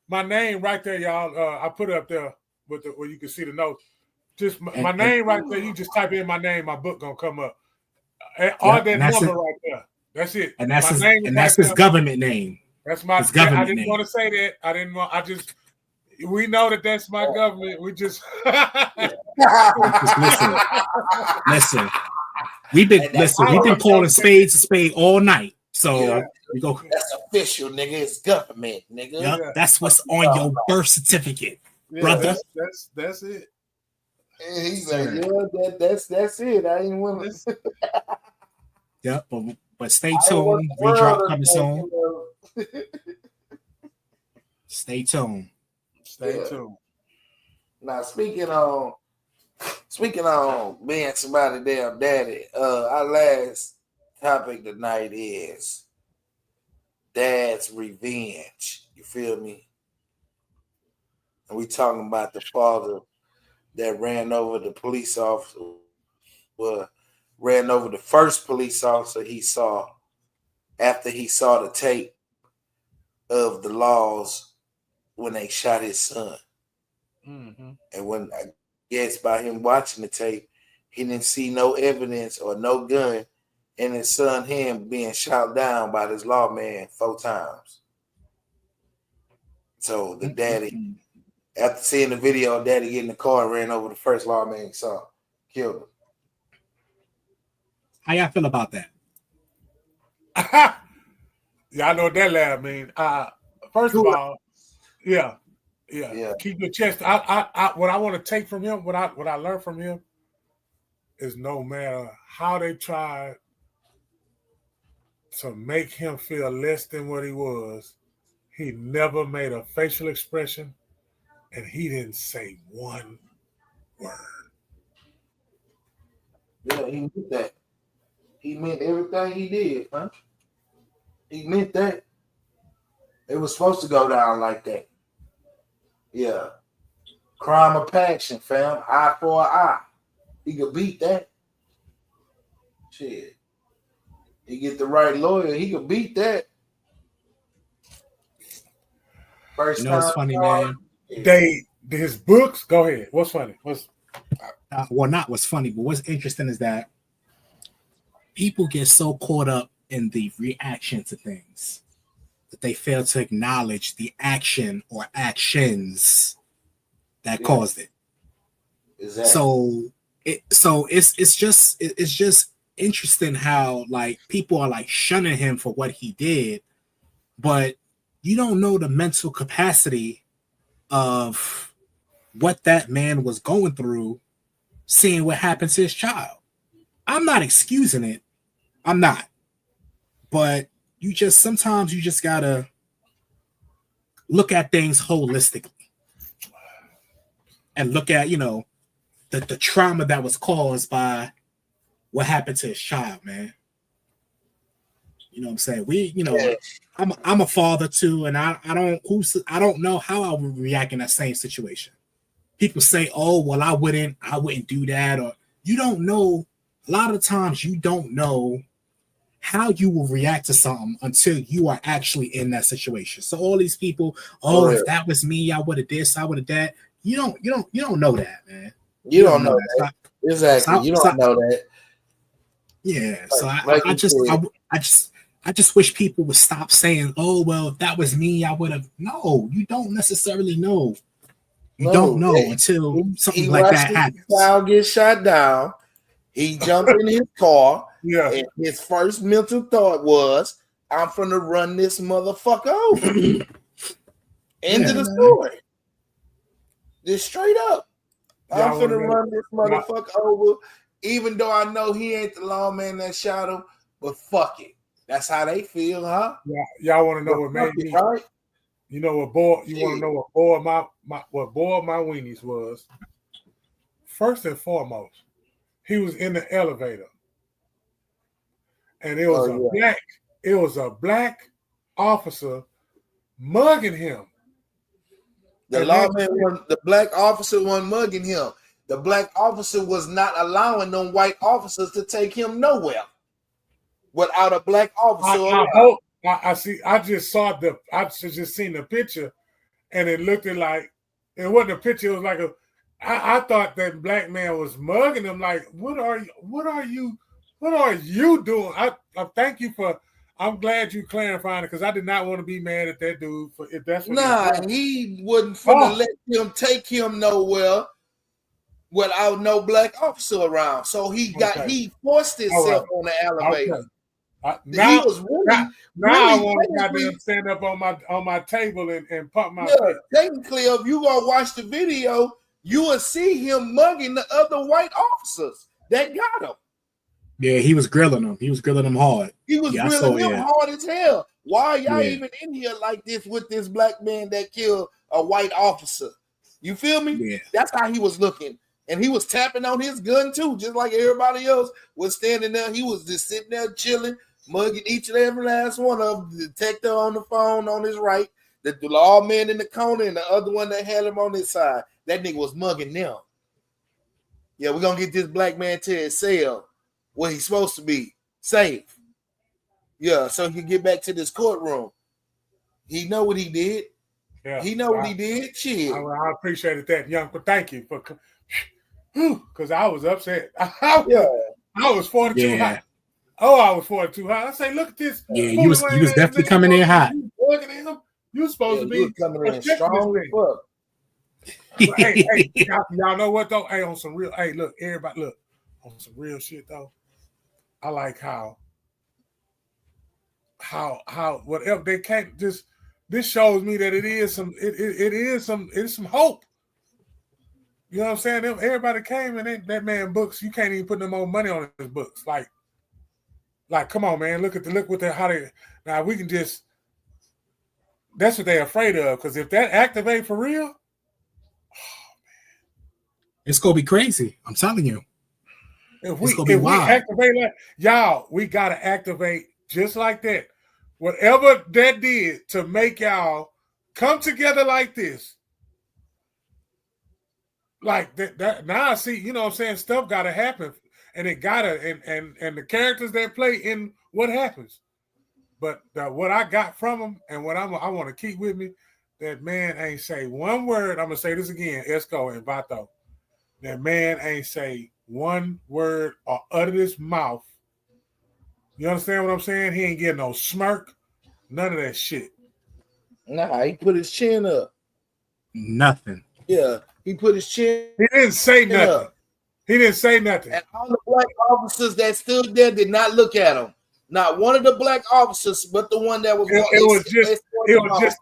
Speaker 2: my name right there, y'all. I put it up there where you can see the notes. Just my name right there. You just type in my name, my book gonna come up. All that number right there. That's it.
Speaker 3: And that's his government name.
Speaker 2: That's my government. I didn't want to say that. I didn't want. We know that's my government. We just
Speaker 3: listen. We've been calling spades a spade all night. So we go.
Speaker 1: That's official, nigga. It's government, nigga.
Speaker 3: Yep, that's what's on your birth certificate, brother.
Speaker 2: That's it.
Speaker 1: And he's like, yeah, that's it. I ain't want to.
Speaker 3: Yep, but stay tuned. Redrop coming soon. Stay tuned.
Speaker 2: Stay tuned.
Speaker 1: Now speaking on being somebody damn daddy, our last topic tonight is dad's revenge. You feel me? And we talking about the father that ran over the police officer, ran over the first police officer he saw after he saw the tape of the laws when they shot his son.
Speaker 2: Mm-hmm.
Speaker 1: And when I guess by him watching the tape, he didn't see no evidence or no gun in his son him being shot down by this lawman 4 times. So the daddy, after seeing the video, daddy get in the car and ran over the first lawman he saw, killed him.
Speaker 3: How y'all feel about that?
Speaker 2: Y'all know what that laugh mean. First of all, yeah. Keep your chest. What I want to take from him, what I learned from him, is no matter how they tried to make him feel less than what he was, he never made a facial expression, and he didn't say one word.
Speaker 1: Yeah, he meant that. He meant everything he did, man. He meant that. It was supposed to go down like that. Yeah. Crime of passion, fam. Eye for an eye. He could beat that. Shit. He get the right lawyer. He could beat that. First time.
Speaker 3: It's funny, man.
Speaker 2: His books. Go ahead. What's funny?
Speaker 3: Not what's funny, but what's interesting is that people get so caught up in the reaction to things that they fail to acknowledge the action or actions that caused it. Exactly. So it's just interesting how like people are like shunning him for what he did, but you don't know the mental capacity of what that man was going through, seeing what happened to his child. I'm not excusing it. I'm not. But sometimes you just gotta look at things holistically and look at, the trauma that was caused by what happened to his child, man. You know what I'm saying? I'm a father too, and I don't know how I would react in that same situation. People say, "Oh, well, I wouldn't do that," or you don't know. A lot of times, you don't know how you will react to something until you are actually in that situation. So all these people, if that was me, I would have this, I would have that. You don't know that, man.
Speaker 1: You don't know that. Exactly. You don't know that.
Speaker 3: Yeah. So I just wish people would stop saying, "Oh, well, if that was me, I would have." No, you don't necessarily know. You don't know until something like that happens.
Speaker 1: Child gets shot down. He jumped in his car. Yeah. And his first mental thought was, "I'm finna run this motherfucker over." End of the story. Just straight up. I'm finna run this motherfucker over. Even though I know he ain't the lawman that shot him, but fuck it. That's how they feel, huh?
Speaker 2: Yeah, y'all want to know what made me?
Speaker 1: Right?
Speaker 2: You know what boy? You want to know what boy my weenies was? First and foremost, he was in the elevator, and it was a black officer mugging him.
Speaker 1: The black officer wasn't mugging him. The black officer was not allowing them white officers to take him nowhere without a black officer.
Speaker 2: I see. I just seen the picture, and it looked like it wasn't a picture. It was like I thought that black man was mugging him. Like, what are you doing? I thank you for. I'm glad you clarifying it because I did not want to be mad at that dude for if that's what
Speaker 1: he wouldn't finna let him take him nowhere without no black officer around. So he forced himself on the elevator.
Speaker 2: Now I want to goddamn stand up on my table and pump my fist.
Speaker 1: Technically, if you gonna watch the video, you will see him mugging the other white officers that got him.
Speaker 3: Yeah, he was grilling them. He was grilling them hard.
Speaker 1: He was grilling them hard as hell. Why are y'all even in here like this with this black man that killed a white officer? You feel me?
Speaker 3: Yeah.
Speaker 1: That's how he was looking. And he was tapping on his gun too, just like everybody else was standing there. He was just sitting there chilling, mugging each and every last one of them. The detective on the phone on his right, the lawman in the corner, and the other one that had him on his side. That nigga was mugging them. Yeah, we're going to get this black man to his cell where he's supposed to be, safe. Yeah, so he can get back to this courtroom. He know what he did. Yeah, he know what he did. Shit.
Speaker 2: I appreciated that, young. But thank you for, because I was upset. I was 42 hot. Oh, I was 42 hot. I say, look at this.
Speaker 3: Yeah, you was definitely coming in hot.
Speaker 2: You supposed to be
Speaker 1: coming in strong as fuck.
Speaker 2: Hey, y'all know what though? Hey, on some real. Hey, look, everybody, look on some real shit though. I like how whatever they can't just. This shows me that it is some hope. You know what I'm saying? Everybody came and that man books. You can't even put no more money on his books. Like, come on, man. Look what how they now we can just. That's what they're afraid of because if that activate for real,
Speaker 3: it's gonna be crazy. I'm telling you.
Speaker 2: If we activate like y'all, we gotta activate just like that. Whatever that did to make y'all come together like this. Like that now I see, you know what I'm saying, stuff gotta happen. And it gotta and the characters that play in what happens. But what I got from them and what I want to keep with me, that man ain't say one word. I'm gonna say this again, ESCO and Vato. That man ain't say one word or out of his mouth. You understand what I'm saying? He ain't getting no smirk, none of that shit.
Speaker 1: Nah, he put his chin up.
Speaker 3: Nothing.
Speaker 1: Yeah, he put his chin.
Speaker 2: He didn't say nothing. Up. He didn't say nothing.
Speaker 1: And all the black officers that stood there did not look at him. Not one of the black officers, but the one that was.
Speaker 2: It was just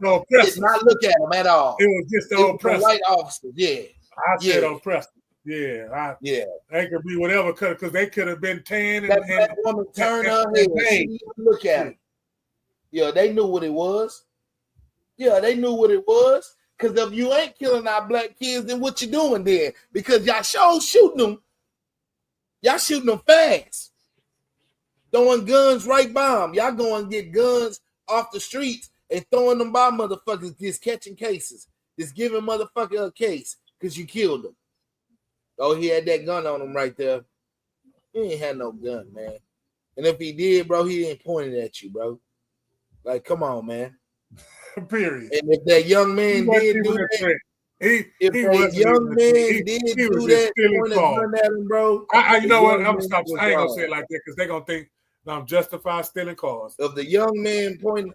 Speaker 2: the oppressors.
Speaker 1: Did not look at him at all.
Speaker 2: It was just the oppressors.
Speaker 1: White officers. Yeah.
Speaker 2: I said oppressors. Yeah, they could be whatever, because they could have been tan and
Speaker 1: that woman turned her head. She didn't look at him. Yeah, they knew what it was. Yeah, they knew what it was. Because if you ain't killing our black kids, then what you doing then? Because y'all shooting them. Y'all shooting them fast. Throwing guns right by them. Y'all going to get guns off the streets and throwing them by motherfuckers, just catching cases. Just giving motherfucker a case because you killed them. Oh, he had that gun on him right there. He ain't had no gun, man. And if he did, bro, he ain't pointing at you, bro. Like, come on, man.
Speaker 2: Period.
Speaker 1: And if that young man did do that, if that young man did do that, point a gun at him, bro.
Speaker 2: You know what? I'm gonna stop. I ain't gonna say it like that because they're gonna think I'm justified stealing cars.
Speaker 1: If that young man pointed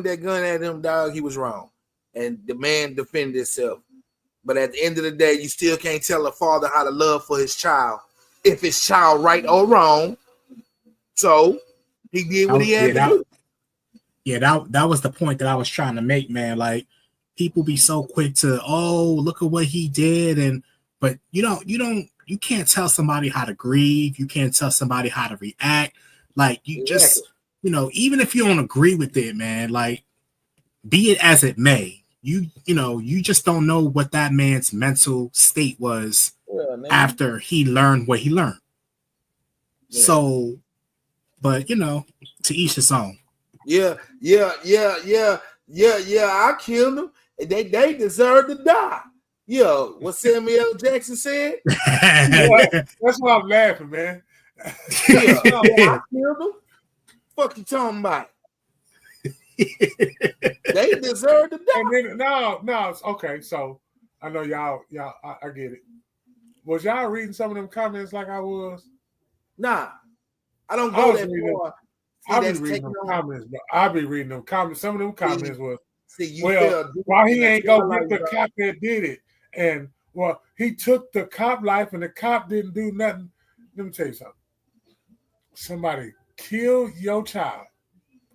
Speaker 1: that gun at him, dog, he was wrong, and the man defended himself. But at the end of the day, you still can't tell a father how to love for his child, if his child right or wrong. So he did what he had to do.
Speaker 3: Yeah, that was the point that I was trying to make, man. Like, people be so quick to, look at what he did, but you can't tell somebody how to grieve. You can't tell somebody how to react. Like, you just, even if you don't agree with it, man, like, be it as it may, you just don't know what that man's mental state was after he learned what he learned. Yeah. So, but to each his own.
Speaker 1: Yeah. I killed them. They deserve to die. Yo, what Samuel L. Jackson said?
Speaker 2: That's why I'm laughing, man.
Speaker 1: Yeah, I killed them. Fuck you talking about? They deserve to die.
Speaker 2: And then, no. Okay, so I know y'all. I get it. Was y'all reading some of them comments like I was?
Speaker 1: Nah, I don't go that far.
Speaker 2: I'll be reading them comments, but I'll be reading them comments. Some of them comments were, why he ain't go get the cop that did it? And, well, he took the cop life and the cop didn't do nothing. Let me tell you something. Somebody killed your child.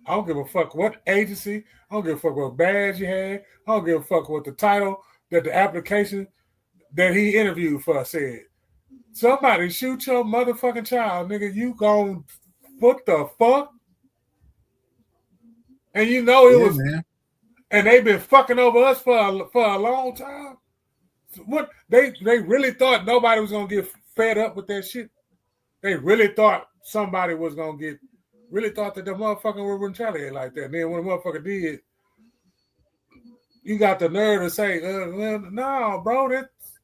Speaker 2: I don't give a fuck what agency. I don't give a fuck what badge you had. I don't give a fuck what the title that the application that he interviewed for said. Somebody shoot your motherfucking child, nigga. You gon' what the fuck? And it was, man. And they've been fucking over us for a long time. What they really thought nobody was gonna get fed up with that shit. They really thought somebody was gonna thought that the motherfucker would retaliate like that. And then when the motherfucker did, you got the nerve to say, no, bro,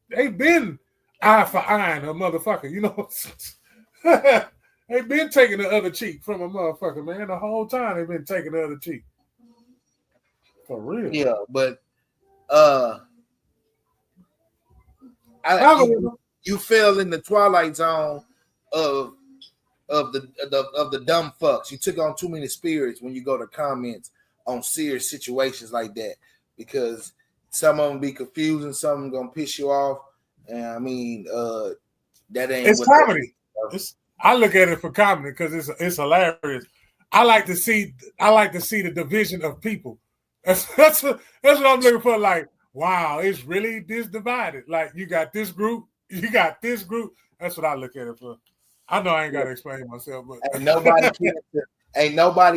Speaker 2: they been eye for eye, a motherfucker. They've been taking the other cheek from a motherfucker, man. The whole time they've been taking the other cheek. For real.
Speaker 1: Yeah, but you fell in the twilight zone of the dumb fucks. You took on too many spirits when you go to comments on serious situations like that, because some of them be confusing, some of them gonna piss you off, and I mean, that ain't.
Speaker 2: It's comedy. I look at it for comedy because it's hilarious. I like to see the division of people. That's what I'm looking for. Like, wow, it's really this divided. Like, you got this group, you got this group. That's what I look at it for. I know I ain't got to explain myself, but
Speaker 1: ain't nobody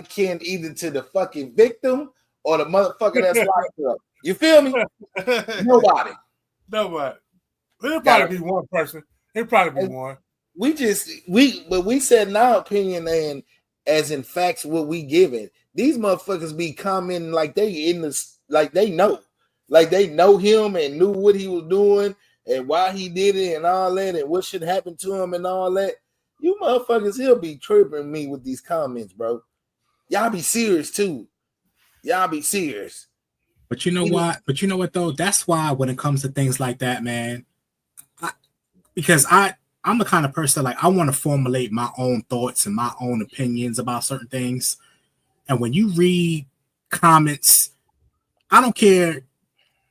Speaker 1: can either to the fucking victim or the motherfucker that's locked up. You feel me? Nobody.
Speaker 2: It'll probably be one person. It'll probably be one.
Speaker 1: We said in our opinion, and as in facts what we give it. These motherfuckers be commenting like they like they know him and knew what he was doing and why he did it and all that and what should happen to him and all that. You motherfuckers here be tripping me with these comments, bro. Y'all be serious too. Y'all be serious.
Speaker 3: But you know what? But you know what though? That's why when it comes to things like that, man, because I'm the kind of person like I want to formulate my own thoughts and my own opinions about certain things. And when you read comments, I don't care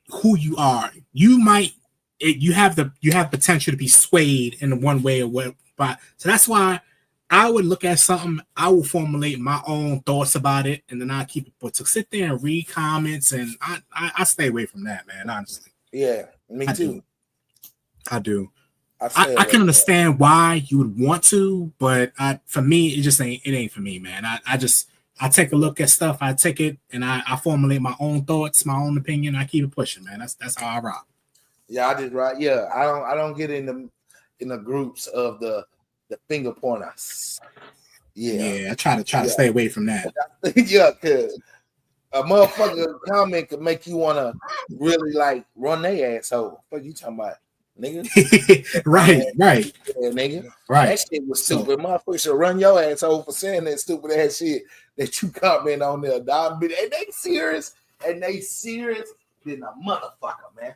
Speaker 3: who you are. You have potential to be swayed in one way or what. But so that's why I would look at something, I will formulate my own thoughts about it, and then I keep it. But to sit there and read comments, and I stay away from that, man. Honestly.
Speaker 1: Yeah, me too.
Speaker 3: I do. I can understand why you would want to, but for me, it just ain't for me, man. I take a look at stuff, I take it, and I formulate my own thoughts, my own opinion. I keep it pushing, man. That's how I rock.
Speaker 1: Yeah, I just right. Yeah, I don't get in the groups of the finger pointers.
Speaker 3: Yeah, I try to stay away from that.
Speaker 1: Yeah, because a motherfucker comment could make you want to really like run their asshole. What you talking about? Nigga.
Speaker 3: right.
Speaker 1: Yeah, nigga.
Speaker 3: Right.
Speaker 1: That shit was stupid. Motherfucker should run your asshole for saying that stupid ass shit that you comment on there, dog. And they serious than a motherfucker, man.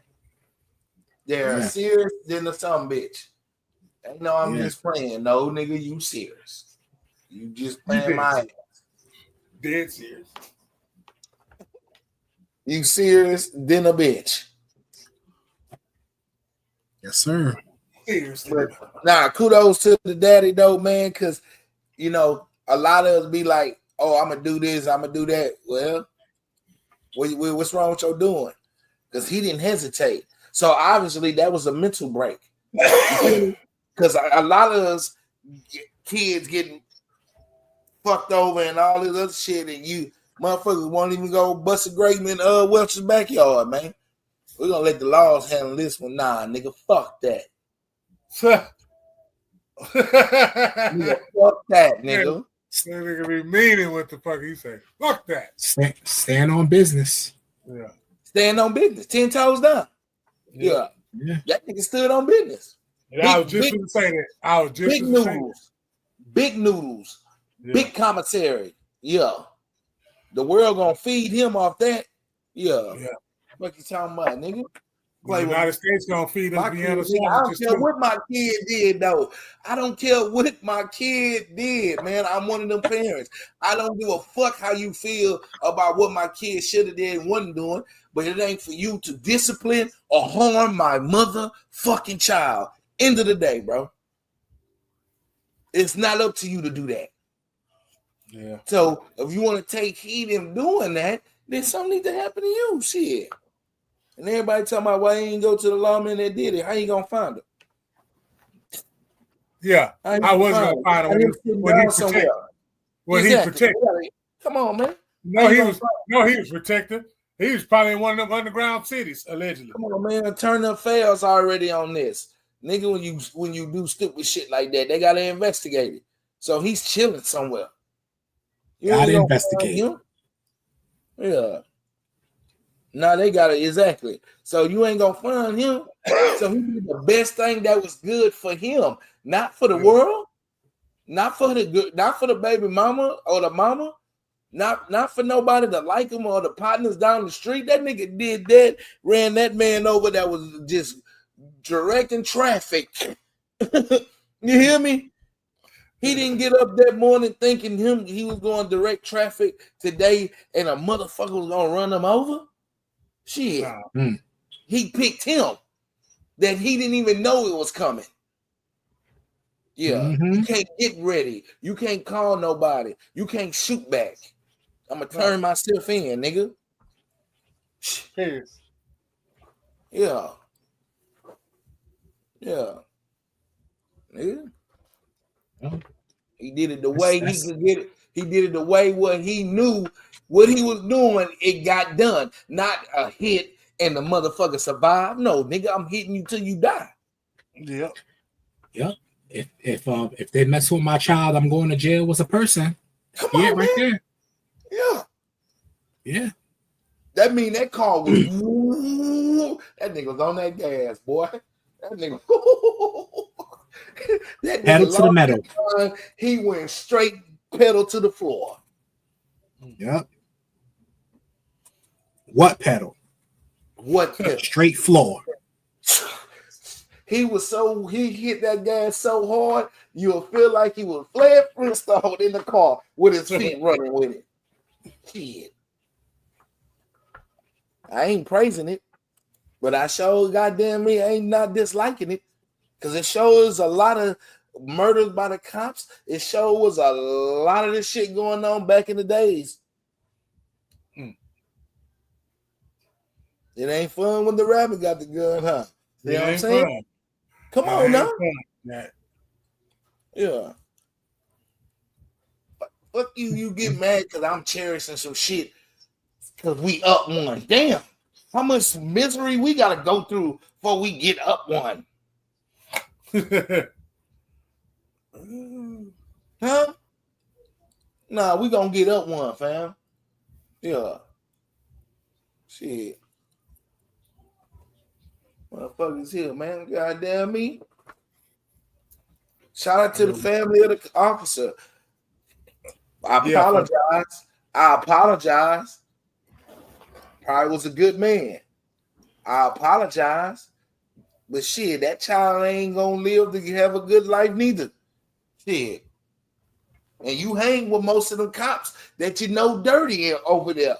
Speaker 1: They're serious than a some bitch. Ain't no, I'm just playing. No, nigga, you serious. You just playing my ass.
Speaker 2: Dead serious.
Speaker 1: You serious than a bitch.
Speaker 3: Yes, sir.
Speaker 1: Nah, kudos to the daddy though, man, because a lot of us be like, "Oh, I'm gonna do this, I'm gonna do that." Well, what's wrong with your doing? Because he didn't hesitate. So obviously that was a mental break. Because a lot of us kids getting fucked over and all this other shit, and Motherfuckers won't even go bust a grape in Welch's backyard, man. We're gonna let the laws handle this one. Nah, nigga, fuck that. Nigga, fuck that, nigga.
Speaker 2: That nigga be meaning what the fuck he say. Fuck that.
Speaker 3: Stand on business.
Speaker 2: Yeah.
Speaker 1: Stand on business. 10 toes down. Yeah. That nigga stood on business.
Speaker 2: I was just going to say that. I was just
Speaker 1: big noodles. Big noodles. Yeah. Big commissary. Yeah. The world gonna feed him off that. Yeah. What you talking about, nigga?
Speaker 2: The United States gonna feed us.
Speaker 1: I don't care what my kid did, though. I don't care what my kid did, man. I'm one of them parents. I don't give a fuck how you feel about what my kid should have did and wasn't doing, but it ain't for you to discipline or harm my motherfucking child. End of the day, bro. It's not up to you to do that.
Speaker 2: Yeah.
Speaker 1: So if you want to take heed in doing that, then something needs to happen to you. Shit. And everybody talking about why he ain't go to the lawman that did it. How you gonna find him?
Speaker 2: Yeah, I was gonna find him when he protected. When he protected.
Speaker 1: Come on, man.
Speaker 2: No, he was protected. He was probably in one of them underground cities, allegedly.
Speaker 1: Come on, man. Turn up fails already on this. Nigga, when you do stupid shit like that, they gotta investigate it. So he's chilling somewhere.
Speaker 3: You gotta investigate.
Speaker 1: Yeah. No, they got it exactly. So you ain't gonna find him. So he did the best thing that was good for him, not for the world, not for the baby mama or the mama, not for nobody to like him or the partners down the street. That nigga did that, ran that man over that was just directing traffic. You hear me? He didn't get up that morning thinking he was going to direct traffic today and a motherfucker was gonna run him over. Shit. He picked him that he didn't even know it was coming. Yeah. You can't get ready. You can't call nobody. You can't shoot back. I'm gonna turn myself in, nigga. Yeah. Yeah. Nigga. He did it the way he could get it. He did it the way what he knew what he was doing. It got done. Not a hit and the motherfucker survived. No, nigga, I'm hitting you till you die.
Speaker 2: Yep.
Speaker 3: If they mess with my child, I'm going to jail as a person.
Speaker 1: Come on,
Speaker 3: right
Speaker 1: man.
Speaker 3: there. Yeah.
Speaker 1: That mean that car was that nigga was on that gas, boy. That nigga. That nigga
Speaker 3: pedal to the metal.
Speaker 1: He went straight pedal to the floor.
Speaker 3: Yep. What pedal?
Speaker 1: What pedal?
Speaker 3: Straight floor.
Speaker 1: He hit that gas so hard, you'll feel like he was Flair Flintstone in the car with his feet running with it. Shit. I ain't praising it, but I sure goddamn me ain't not disliking it. Because it shows a lot of murders by the cops. It shows a lot of this shit going on back in the days. It ain't fun when the rabbit got the gun, huh? You know what I'm saying? Fun. Come on now. Yeah. Fuck you get mad because I'm cherishing some shit because we up one. Damn. How much misery we got to go through before we get up one? Huh? Nah, we gonna get up one, fam. Yeah. Shit. Motherfuckers here, man. Goddamn me. Shout out to the family of the officer. I apologize. Probably was a good man. I apologize. But shit, that child ain't gonna live to have a good life neither. Shit. And you hang with most of them cops that you know dirty over there.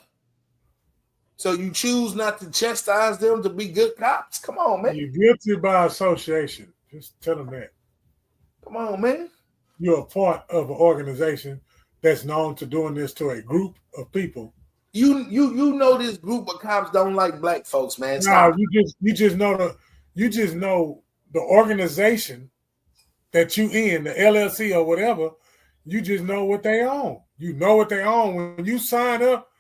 Speaker 1: So you choose not to chastise them to be good cops. Come on, man.
Speaker 2: You're guilty by association. Just tell them that.
Speaker 1: Come on, man.
Speaker 2: You're a part of an organization that's known to doing this to a group of people.
Speaker 1: You know this group of cops don't like black folks, man.
Speaker 2: No, you just know the organization that you in, the LLC or whatever, You just know what they own. You know what they own when you sign up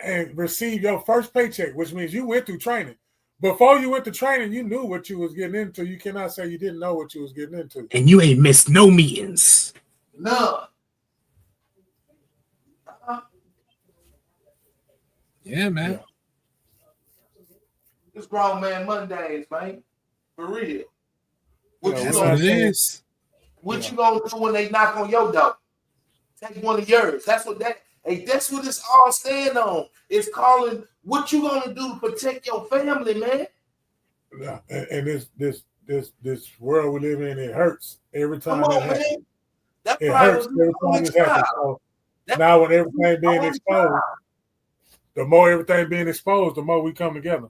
Speaker 2: and receive your first paycheck, which means you went through training. Before you went to training, you knew what you was getting into. You cannot say you didn't know what you was getting into.
Speaker 3: And you ain't missed no meetings.
Speaker 1: None.
Speaker 3: Yeah, man.
Speaker 2: Yeah.
Speaker 1: It's Grown Man Mondays, man. For real. What
Speaker 2: Yeah,
Speaker 1: you
Speaker 3: That's
Speaker 1: gonna
Speaker 3: what it
Speaker 1: do?
Speaker 3: is.
Speaker 1: What you gonna do when they knock on your door? Take one of yours. That's what it's all stand on. It's calling what you gonna do to protect your family, man.
Speaker 2: Yeah. And this world we live in, it hurts every time
Speaker 1: Come
Speaker 2: that
Speaker 1: on,
Speaker 2: happens.
Speaker 1: man. That
Speaker 2: It
Speaker 1: probably
Speaker 2: hurts
Speaker 1: was
Speaker 2: every
Speaker 1: only
Speaker 2: time this happens.
Speaker 1: child.
Speaker 2: So now when everything being
Speaker 1: only
Speaker 2: exposed,
Speaker 1: child.
Speaker 2: the more everything being exposed, the more we come together.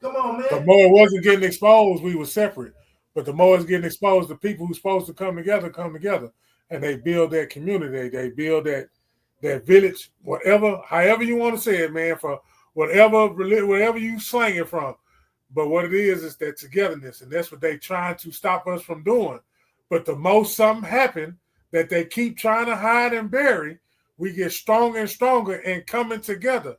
Speaker 1: Come on,
Speaker 2: The
Speaker 1: man.
Speaker 2: more it wasn't getting exposed, we were separate. But the more it's getting exposed, the people who's supposed to come together, and they build that community. They build that village, whatever, however you want to say it, man. For whatever you slang it from. But what it is that togetherness, and that's what they trying to stop us from doing. But the most something happen that they keep trying to hide and bury, we get stronger and stronger and coming together.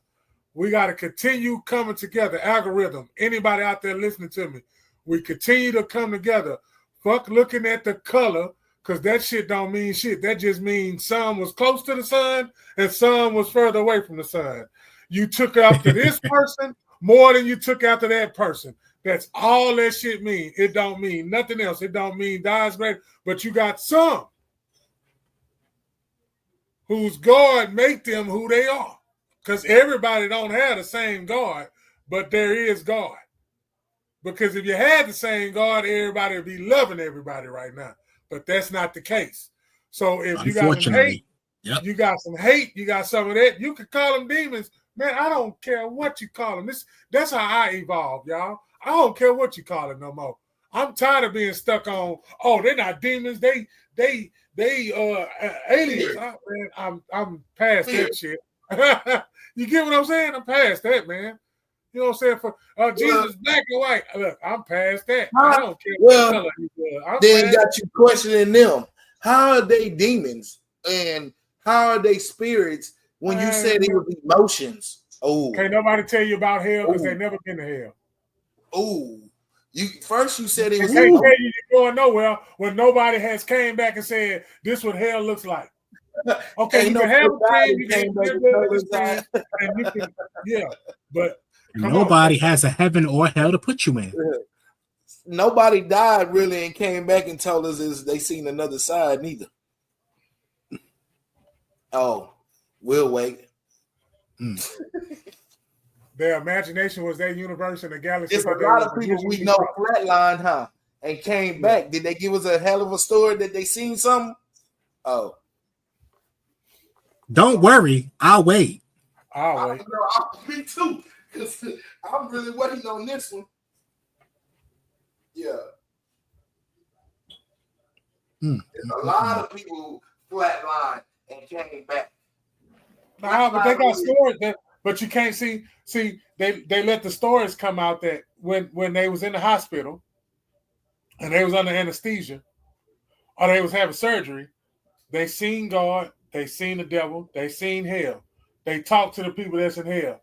Speaker 2: We got to continue coming together. Algorithm, anybody out there listening to me, we continue to come together. Fuck looking at the color, because that shit don't mean shit. That just means some was close to the sun and some was further away from the sun. You took after this person more than you took after that person. That's all that shit mean. It don't mean nothing else. It don't mean God's great, but you got some whose God make them who they are. Because everybody don't have the same God, but there is God. Because if you had the same God, everybody would be loving everybody right now. But that's not the case. So if you got some hate, you got some hate, you got some of that, you could call them demons. Man, I don't care what you call them. That's how I evolved, y'all. I don't care what you call it no more. I'm tired of being stuck on, oh, they're not demons, they aliens. Oh, man, I'm past that shit. You get what I'm saying? I'm past that, man. You know what I'm saying? For Jesus, black and white. Look, I'm past that. I don't care what color he was.
Speaker 1: Then got you questioning them. How are they demons and how are they spirits when you said it was emotions? Oh,
Speaker 2: can't nobody tell you about hell because they never been to hell.
Speaker 1: Oh, you said it was.
Speaker 2: They can't tell you you're going nowhere when nobody has came back and said this is what hell looks like. Okay, you can have a dream, you can and you can, yeah, but
Speaker 3: nobody has a heaven or hell to put you in.
Speaker 1: Nobody died really and came back and told us they seen another side neither. Oh, we'll wait.
Speaker 2: Their imagination was their universe and the galaxy.
Speaker 1: There's a lot of people we know flatlined, huh? And came back. Did they give us a hell of a story that they seen something? Oh.
Speaker 3: Don't worry, I'll wait.
Speaker 2: I'll wait.
Speaker 1: Me too. Because I'm really waiting on this one. Yeah. There's a lot of people flatlined and came back.
Speaker 2: Nah, but they got stories but you can't see they let the stories come out that when they was in the hospital and they was under anesthesia or they was having surgery, they seen God, they seen the devil, they seen hell. They talked to the people that's in hell.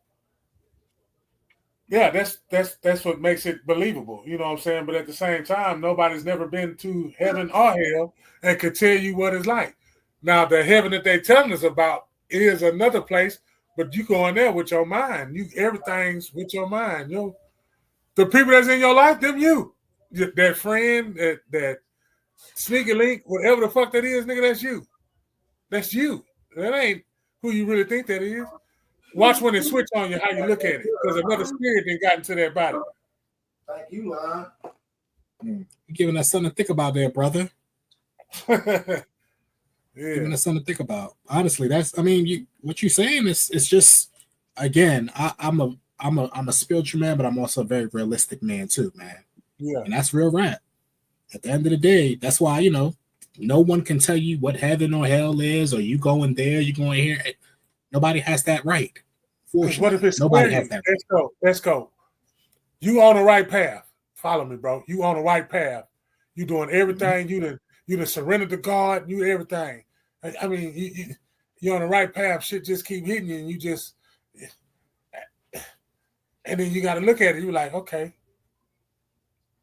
Speaker 2: Yeah, that's what makes it believable. You know what I'm saying? But at the same time, nobody's never been to heaven or hell and could tell you what it's like. Now, the heaven that they're telling us about is another place, but you go in there with your mind. Everything's with your mind. The people that's in your life, that friend, that sneaky link, whatever the fuck that is, nigga, that's you. That's you. That ain't who you really think that is. Watch when it switch on you, how you look at it, because another spirit then got into that body.
Speaker 1: Thank you, Lon.
Speaker 3: You're giving us something to think about there, brother. Giving us something to think about. Honestly, what you're saying is just, again, I'm a spiritual man, but I'm also a very realistic man too, man.
Speaker 2: Yeah,
Speaker 3: and that's real rap. At the end of the day, that's why no one can tell you what heaven or hell is, or you going there, you going here. Nobody has that right.
Speaker 2: What if it's
Speaker 3: nobody has that right.
Speaker 2: Let's go. You on the right path. Follow me, bro. You on the right path. You doing everything. You done surrendered to God. You everything. I mean, you're on the right path. Shit just keep hitting you, and you just, and then you got to look at it. You're like, okay.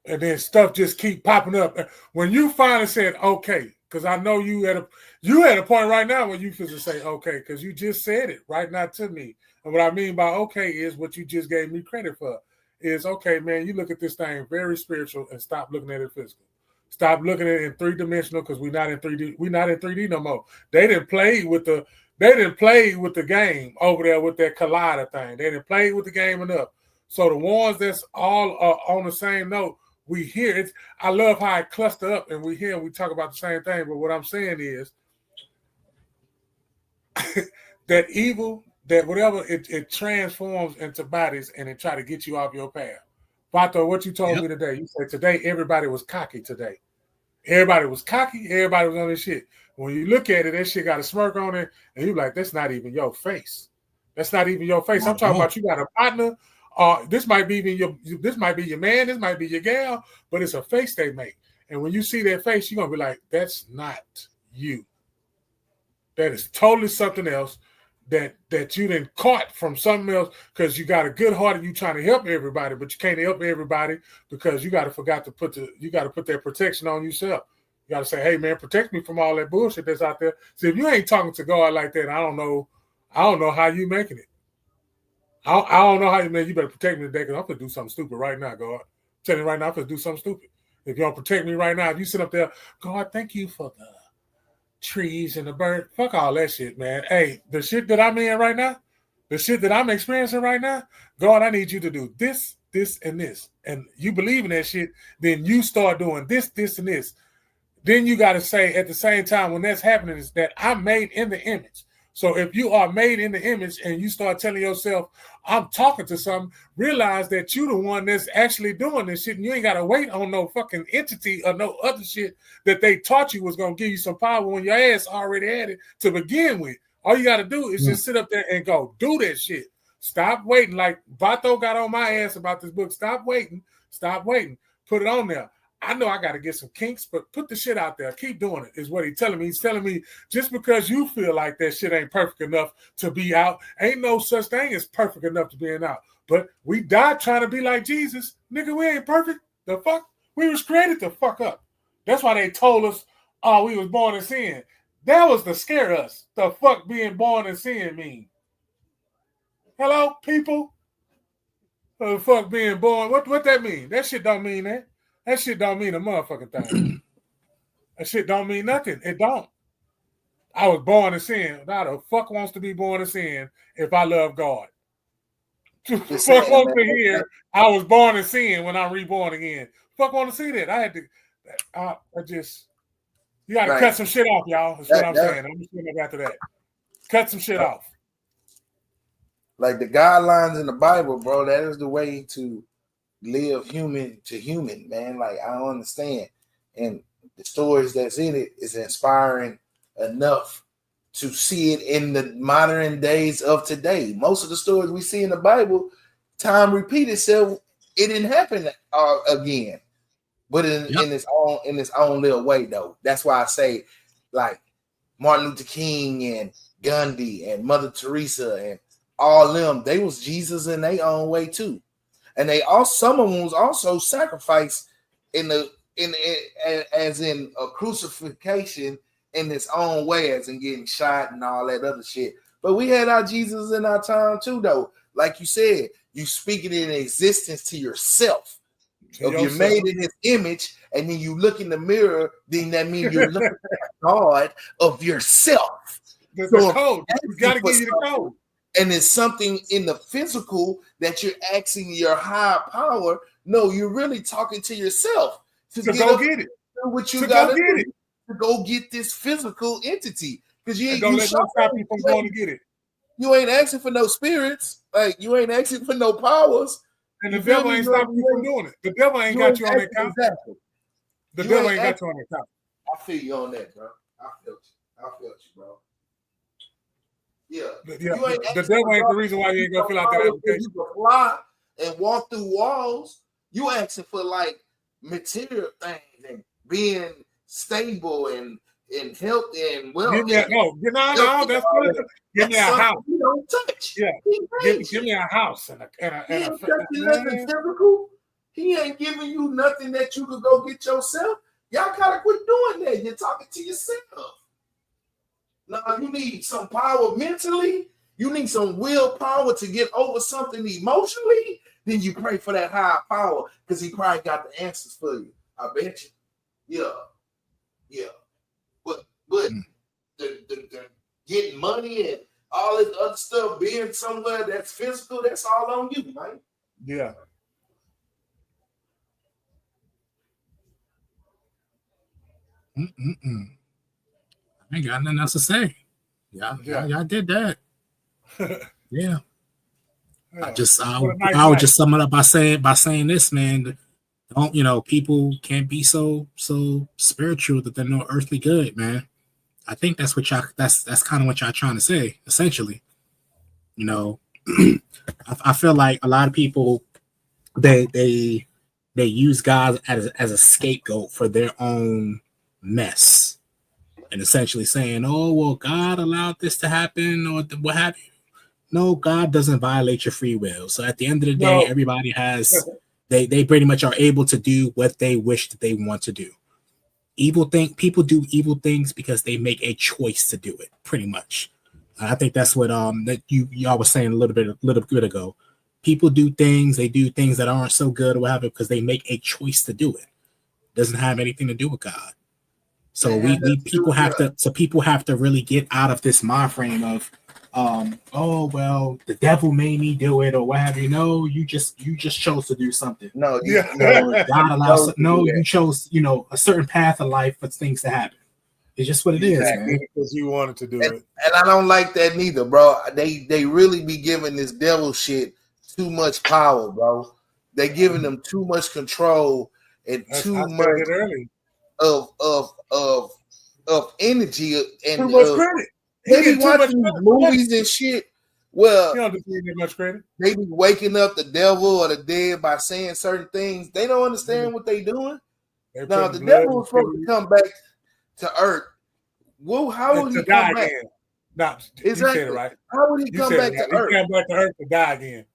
Speaker 2: And then stuff just keep popping up. When you finally said okay, because I know you at a point right now where you feel to say okay, because you just said it right now to me. And what I mean by okay is what you just gave me credit for. Is okay, man. You look at this thing very spiritual and stop looking at it physical. Stop looking at it in 3-dimensional because we're not in 3D. We're not in 3D no more. They didn't play with the game over there with that collider thing. They didn't play with the game enough. So the ones that's all on the same note, we hear it. I love how it cluster up and we hear and we talk about the same thing. But what I'm saying is that evil, that whatever it transforms into bodies and it try to get you off your path. Vato, what you told me today, you said today everybody was cocky today. Everybody was cocky. Everybody was on this shit. When you look at it, that shit got a smirk on it, and you're like, that's not even your face. That's not even your face. I'm talking about you got a partner. This might be your man, this might be your gal, but it's a face they make. And when you see that face, you're gonna be like, that's not you. That is totally something else that you done caught from something else because you got a good heart and you trying to help everybody, but you can't help everybody because you got to put that protection on yourself. You got to say, hey man, protect me from all that bullshit that's out there. See, if you ain't talking to God like that, I don't know how you making it. I don't know how you man. You better protect me today because I'm gonna do something stupid right now, God. I'm telling you right now, I'm gonna do something stupid. If you don't protect me right now, if you sit up there, God, thank you for the trees and the bird. Fuck all that shit, man. Hey, the shit that I'm in right now, the shit that I'm experiencing right now, God, I need you to do this, this, and this. And you believe in that shit, then you start doing this, this, and this. Then you got to say at the same time when that's happening is that I'm made in the image. So if you are made in the image and you start telling yourself, I'm talking to something, realize that you the one that's actually doing this shit and you ain't got to wait on no fucking entity or no other shit that they taught you was going to give you some power when your ass already had it to begin with. All you got to do is just sit up there and go do that shit. Stop waiting. Like Vato got on my ass about this book. Stop waiting. Stop waiting. Put it on there. I know I got to get some kinks, but put the shit out there. Keep doing it is what he's telling me. He's telling me just because you feel like that shit ain't perfect enough to be out, ain't no such thing as perfect enough to being out. But we died trying to be like Jesus. Nigga, we ain't perfect. The fuck? We was created to fuck up. That's why they told us, oh, we was born in sin. That was to scare us. The fuck being born in sin mean? Hello, people? The fuck being born? What that mean? That shit don't mean that. That shit don't mean a motherfucking thing. That shit don't mean nothing. It don't. I was born in sin. Now the fuck wants to be born in sin if I love God? Fuck wants to hear I was born in sin when I'm reborn again. Fuck want to see that. I had to. You got to cut some shit off, y'all. That's what I'm saying. I'm just going after that. Cut some shit off.
Speaker 1: Like the guidelines in the Bible, bro. That is the way to live human to human, man. Like I don't understand, and the stories that's in it is inspiring enough to see it in the modern days of today. Most of the stories we see in the Bible, time repeat itself. It didn't happen again, but in its own little way though. That's why I say, like Martin Luther King and Gandhi and Mother Teresa and all them, they was Jesus in their own way too. And they also, some of them was also sacrificed as in a crucifixion in its own way, as in getting shot and all that other shit. But we had our Jesus in our time too, though. Like you said, you speak it in existence to yourself. If you're made in his image and then you look in the mirror, then that means you're looking at God of yourself.
Speaker 2: The code. You got to give you the code.
Speaker 1: And it's something in the physical that you're asking your higher power. No, you're really talking to yourself
Speaker 2: to go get it.
Speaker 1: What you got to do to go get this physical entity, because you
Speaker 2: don't let them stop you from going to get it.
Speaker 1: You ain't asking for no spirits, like you ain't asking for no powers,
Speaker 2: and the devil ain't stopping you from doing it. The devil ain't got you on that count. Exactly. The devil ain't got you on that count.
Speaker 1: I feel you on that, bro. I felt you, bro. Yeah.
Speaker 2: The devil ain't the reason why you ain't gonna fill out that application.
Speaker 1: You can fly and walk through walls. You asking for like material things and being stable and and health and wealth.
Speaker 2: Give me a house.
Speaker 1: You don't touch.
Speaker 2: Yeah. Give me a house and a
Speaker 1: nothing physical. He ain't giving you nothing that you could go get yourself. Y'all gotta quit doing that. You're talking to yourself. Now you need some power mentally. You need some willpower to get over something emotionally. Then you pray for that higher power because he probably got the answers for you. I bet you. Yeah. But the getting money and all this other stuff, being somewhere that's physical, that's all on you, man.
Speaker 2: Yeah.
Speaker 3: I ain't got nothing else to say. Y'all did that. Yeah. I would just sum it up by saying this, man. Don't people can't be so spiritual that they're no earthly good, man. I think that's what that's kind of what y'all trying to say, essentially. I feel like a lot of people they use God as a scapegoat for their own mess, and essentially saying, "Oh, well, God allowed this to happen, or what have you." No, God doesn't violate your free will. So at the end of the day, everybody has they pretty much are able to do what they wish that they want to do. People do evil things because they make a choice to do it, pretty much. I think that's what that y'all was saying a little bit ago. People do things that aren't so good or whatever because they make a choice to do it. Doesn't have anything to do with God. So people have to really get out of this mind frame of oh well, the devil made me do it or what have you. No, you just chose to do something.
Speaker 1: God
Speaker 3: allows you chose a certain path of life for things to happen. It's just what it is, man.
Speaker 2: Because you wanted to do it.
Speaker 1: And I don't like that neither, bro. They really be giving this devil shit too much power, bro. They giving them too much control and too much of energy and
Speaker 2: too much credit.
Speaker 1: They be watching movies and shit. Well,
Speaker 2: you don't give them much credit.
Speaker 1: They be waking up the devil or the dead by saying certain things. They don't understand what they doing. Now the devil was supposed to come back to earth. Well, how would he come back?
Speaker 2: No, exactly. You said it right.
Speaker 1: How would he come back to earth?
Speaker 2: He come back to earth to die again.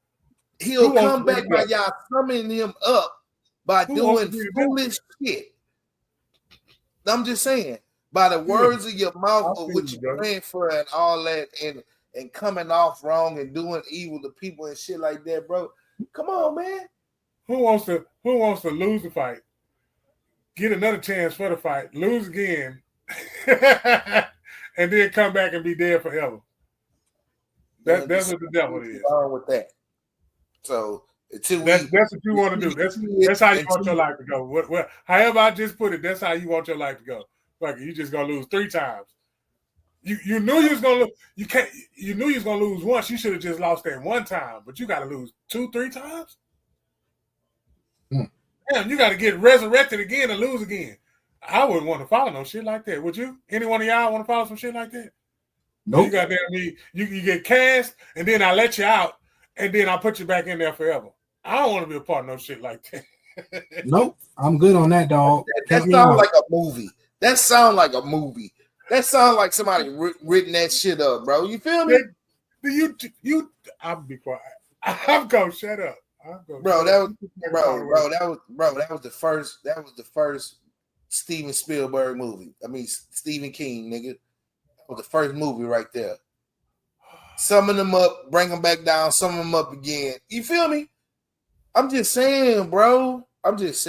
Speaker 1: He'll come back by y'all summoning him up by doing foolish shit. I'm just saying, by the words of your mouth of what you're praying for and all that, and coming off wrong and doing evil to people and shit like that, bro. Come on, man.
Speaker 2: Who wants to lose the fight? Get another chance for the fight, lose again, and then come back and be dead forever. That's what the devil is.
Speaker 1: Wrong with that. So
Speaker 2: that's what you want to do. That's how you want your life to go. However I just put it, that's how you want your life to go. Like you just gonna lose 3 times. You knew you was gonna lose. You knew you was gonna lose once. You should have just lost that one time, but you got to lose 2-3 times. Damn, you got to get resurrected again and lose again. I wouldn't want to follow no shit like that. Would you? Any one of y'all want to follow some shit like that?
Speaker 3: Nope.
Speaker 2: You got you get cast, and then I let you out, and then I put you back in there forever. I don't want to be a part of no shit like that.
Speaker 3: Nope, I'm good on that, dog.
Speaker 1: That sounds like a movie. That sounds like a movie. That sounds like somebody written that shit up, bro. You feel me?
Speaker 2: I'll be quiet. I'm gonna shut up.
Speaker 1: That was the first Steven Spielberg movie. I mean Stephen King, nigga. That was the first movie right there. Summon them up, bring them back down, summon them up again. You feel me? I'm just saying, bro. Let's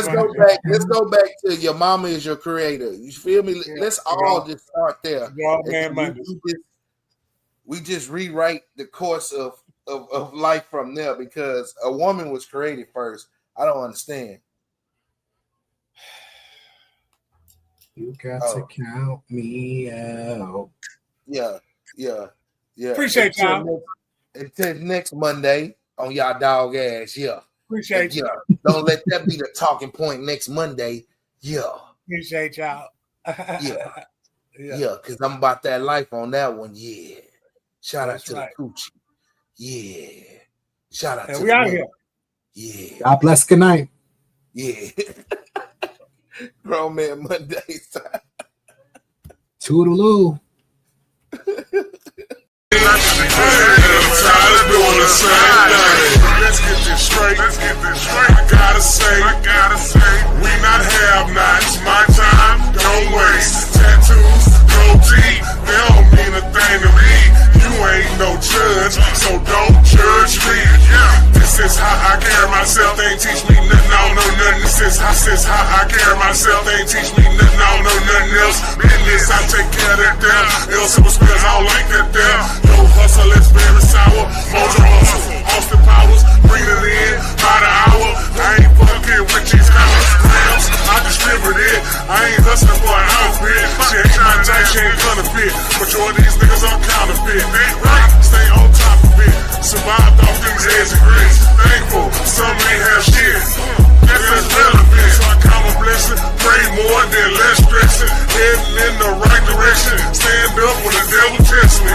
Speaker 1: go back to your mama is your creator. You feel me? Let's all just start there. We just rewrite the course of life from there because a woman was created first. I don't understand.
Speaker 3: You got to count me out.
Speaker 1: Yeah.
Speaker 2: Appreciate y'all.
Speaker 1: Until next Monday on y'all dog ass. Yeah.
Speaker 2: Appreciate you.
Speaker 1: Don't let that be the talking point next Monday. Yeah.
Speaker 2: Appreciate y'all.
Speaker 1: Yeah, because I'm about that life on that one. Yeah. Shout out to the coochie. Yeah. Shout out to
Speaker 2: we out here.
Speaker 1: Yeah.
Speaker 3: God bless. Good night.
Speaker 1: Yeah. Grown Man Mondays.
Speaker 3: Toodaloo.
Speaker 4: Let's get this straight. I gotta say, we not have-nots. My time, don't waste. Tattoos, gold teeth, they don't mean a thing to me. You ain't no judge, so don't judge me. This is how I carry myself. They ain't teach me nothing. I don't know nothing. This is how I carry myself. They ain't teach me nothing. I don't know nothing else. Business, I take care of that there. Else it was spills, I don't like that there. Yo, hustle, it's very sour. Mojo hustle, Austin Powers, bring it in by the hour. I ain't fucking with these grams. I distribute it. I ain't hustling for an outfit. She ain't trying to take, she ain't gonna fit. Majority of these niggas are counterfeit. Right, stay on top of it. Survived off these eggs and grits. Thankful, some ain't have shit. That's relevant. So I count my blessing. Pray more than less stressing. Heading in the right direction. Stand up when the devil tests me.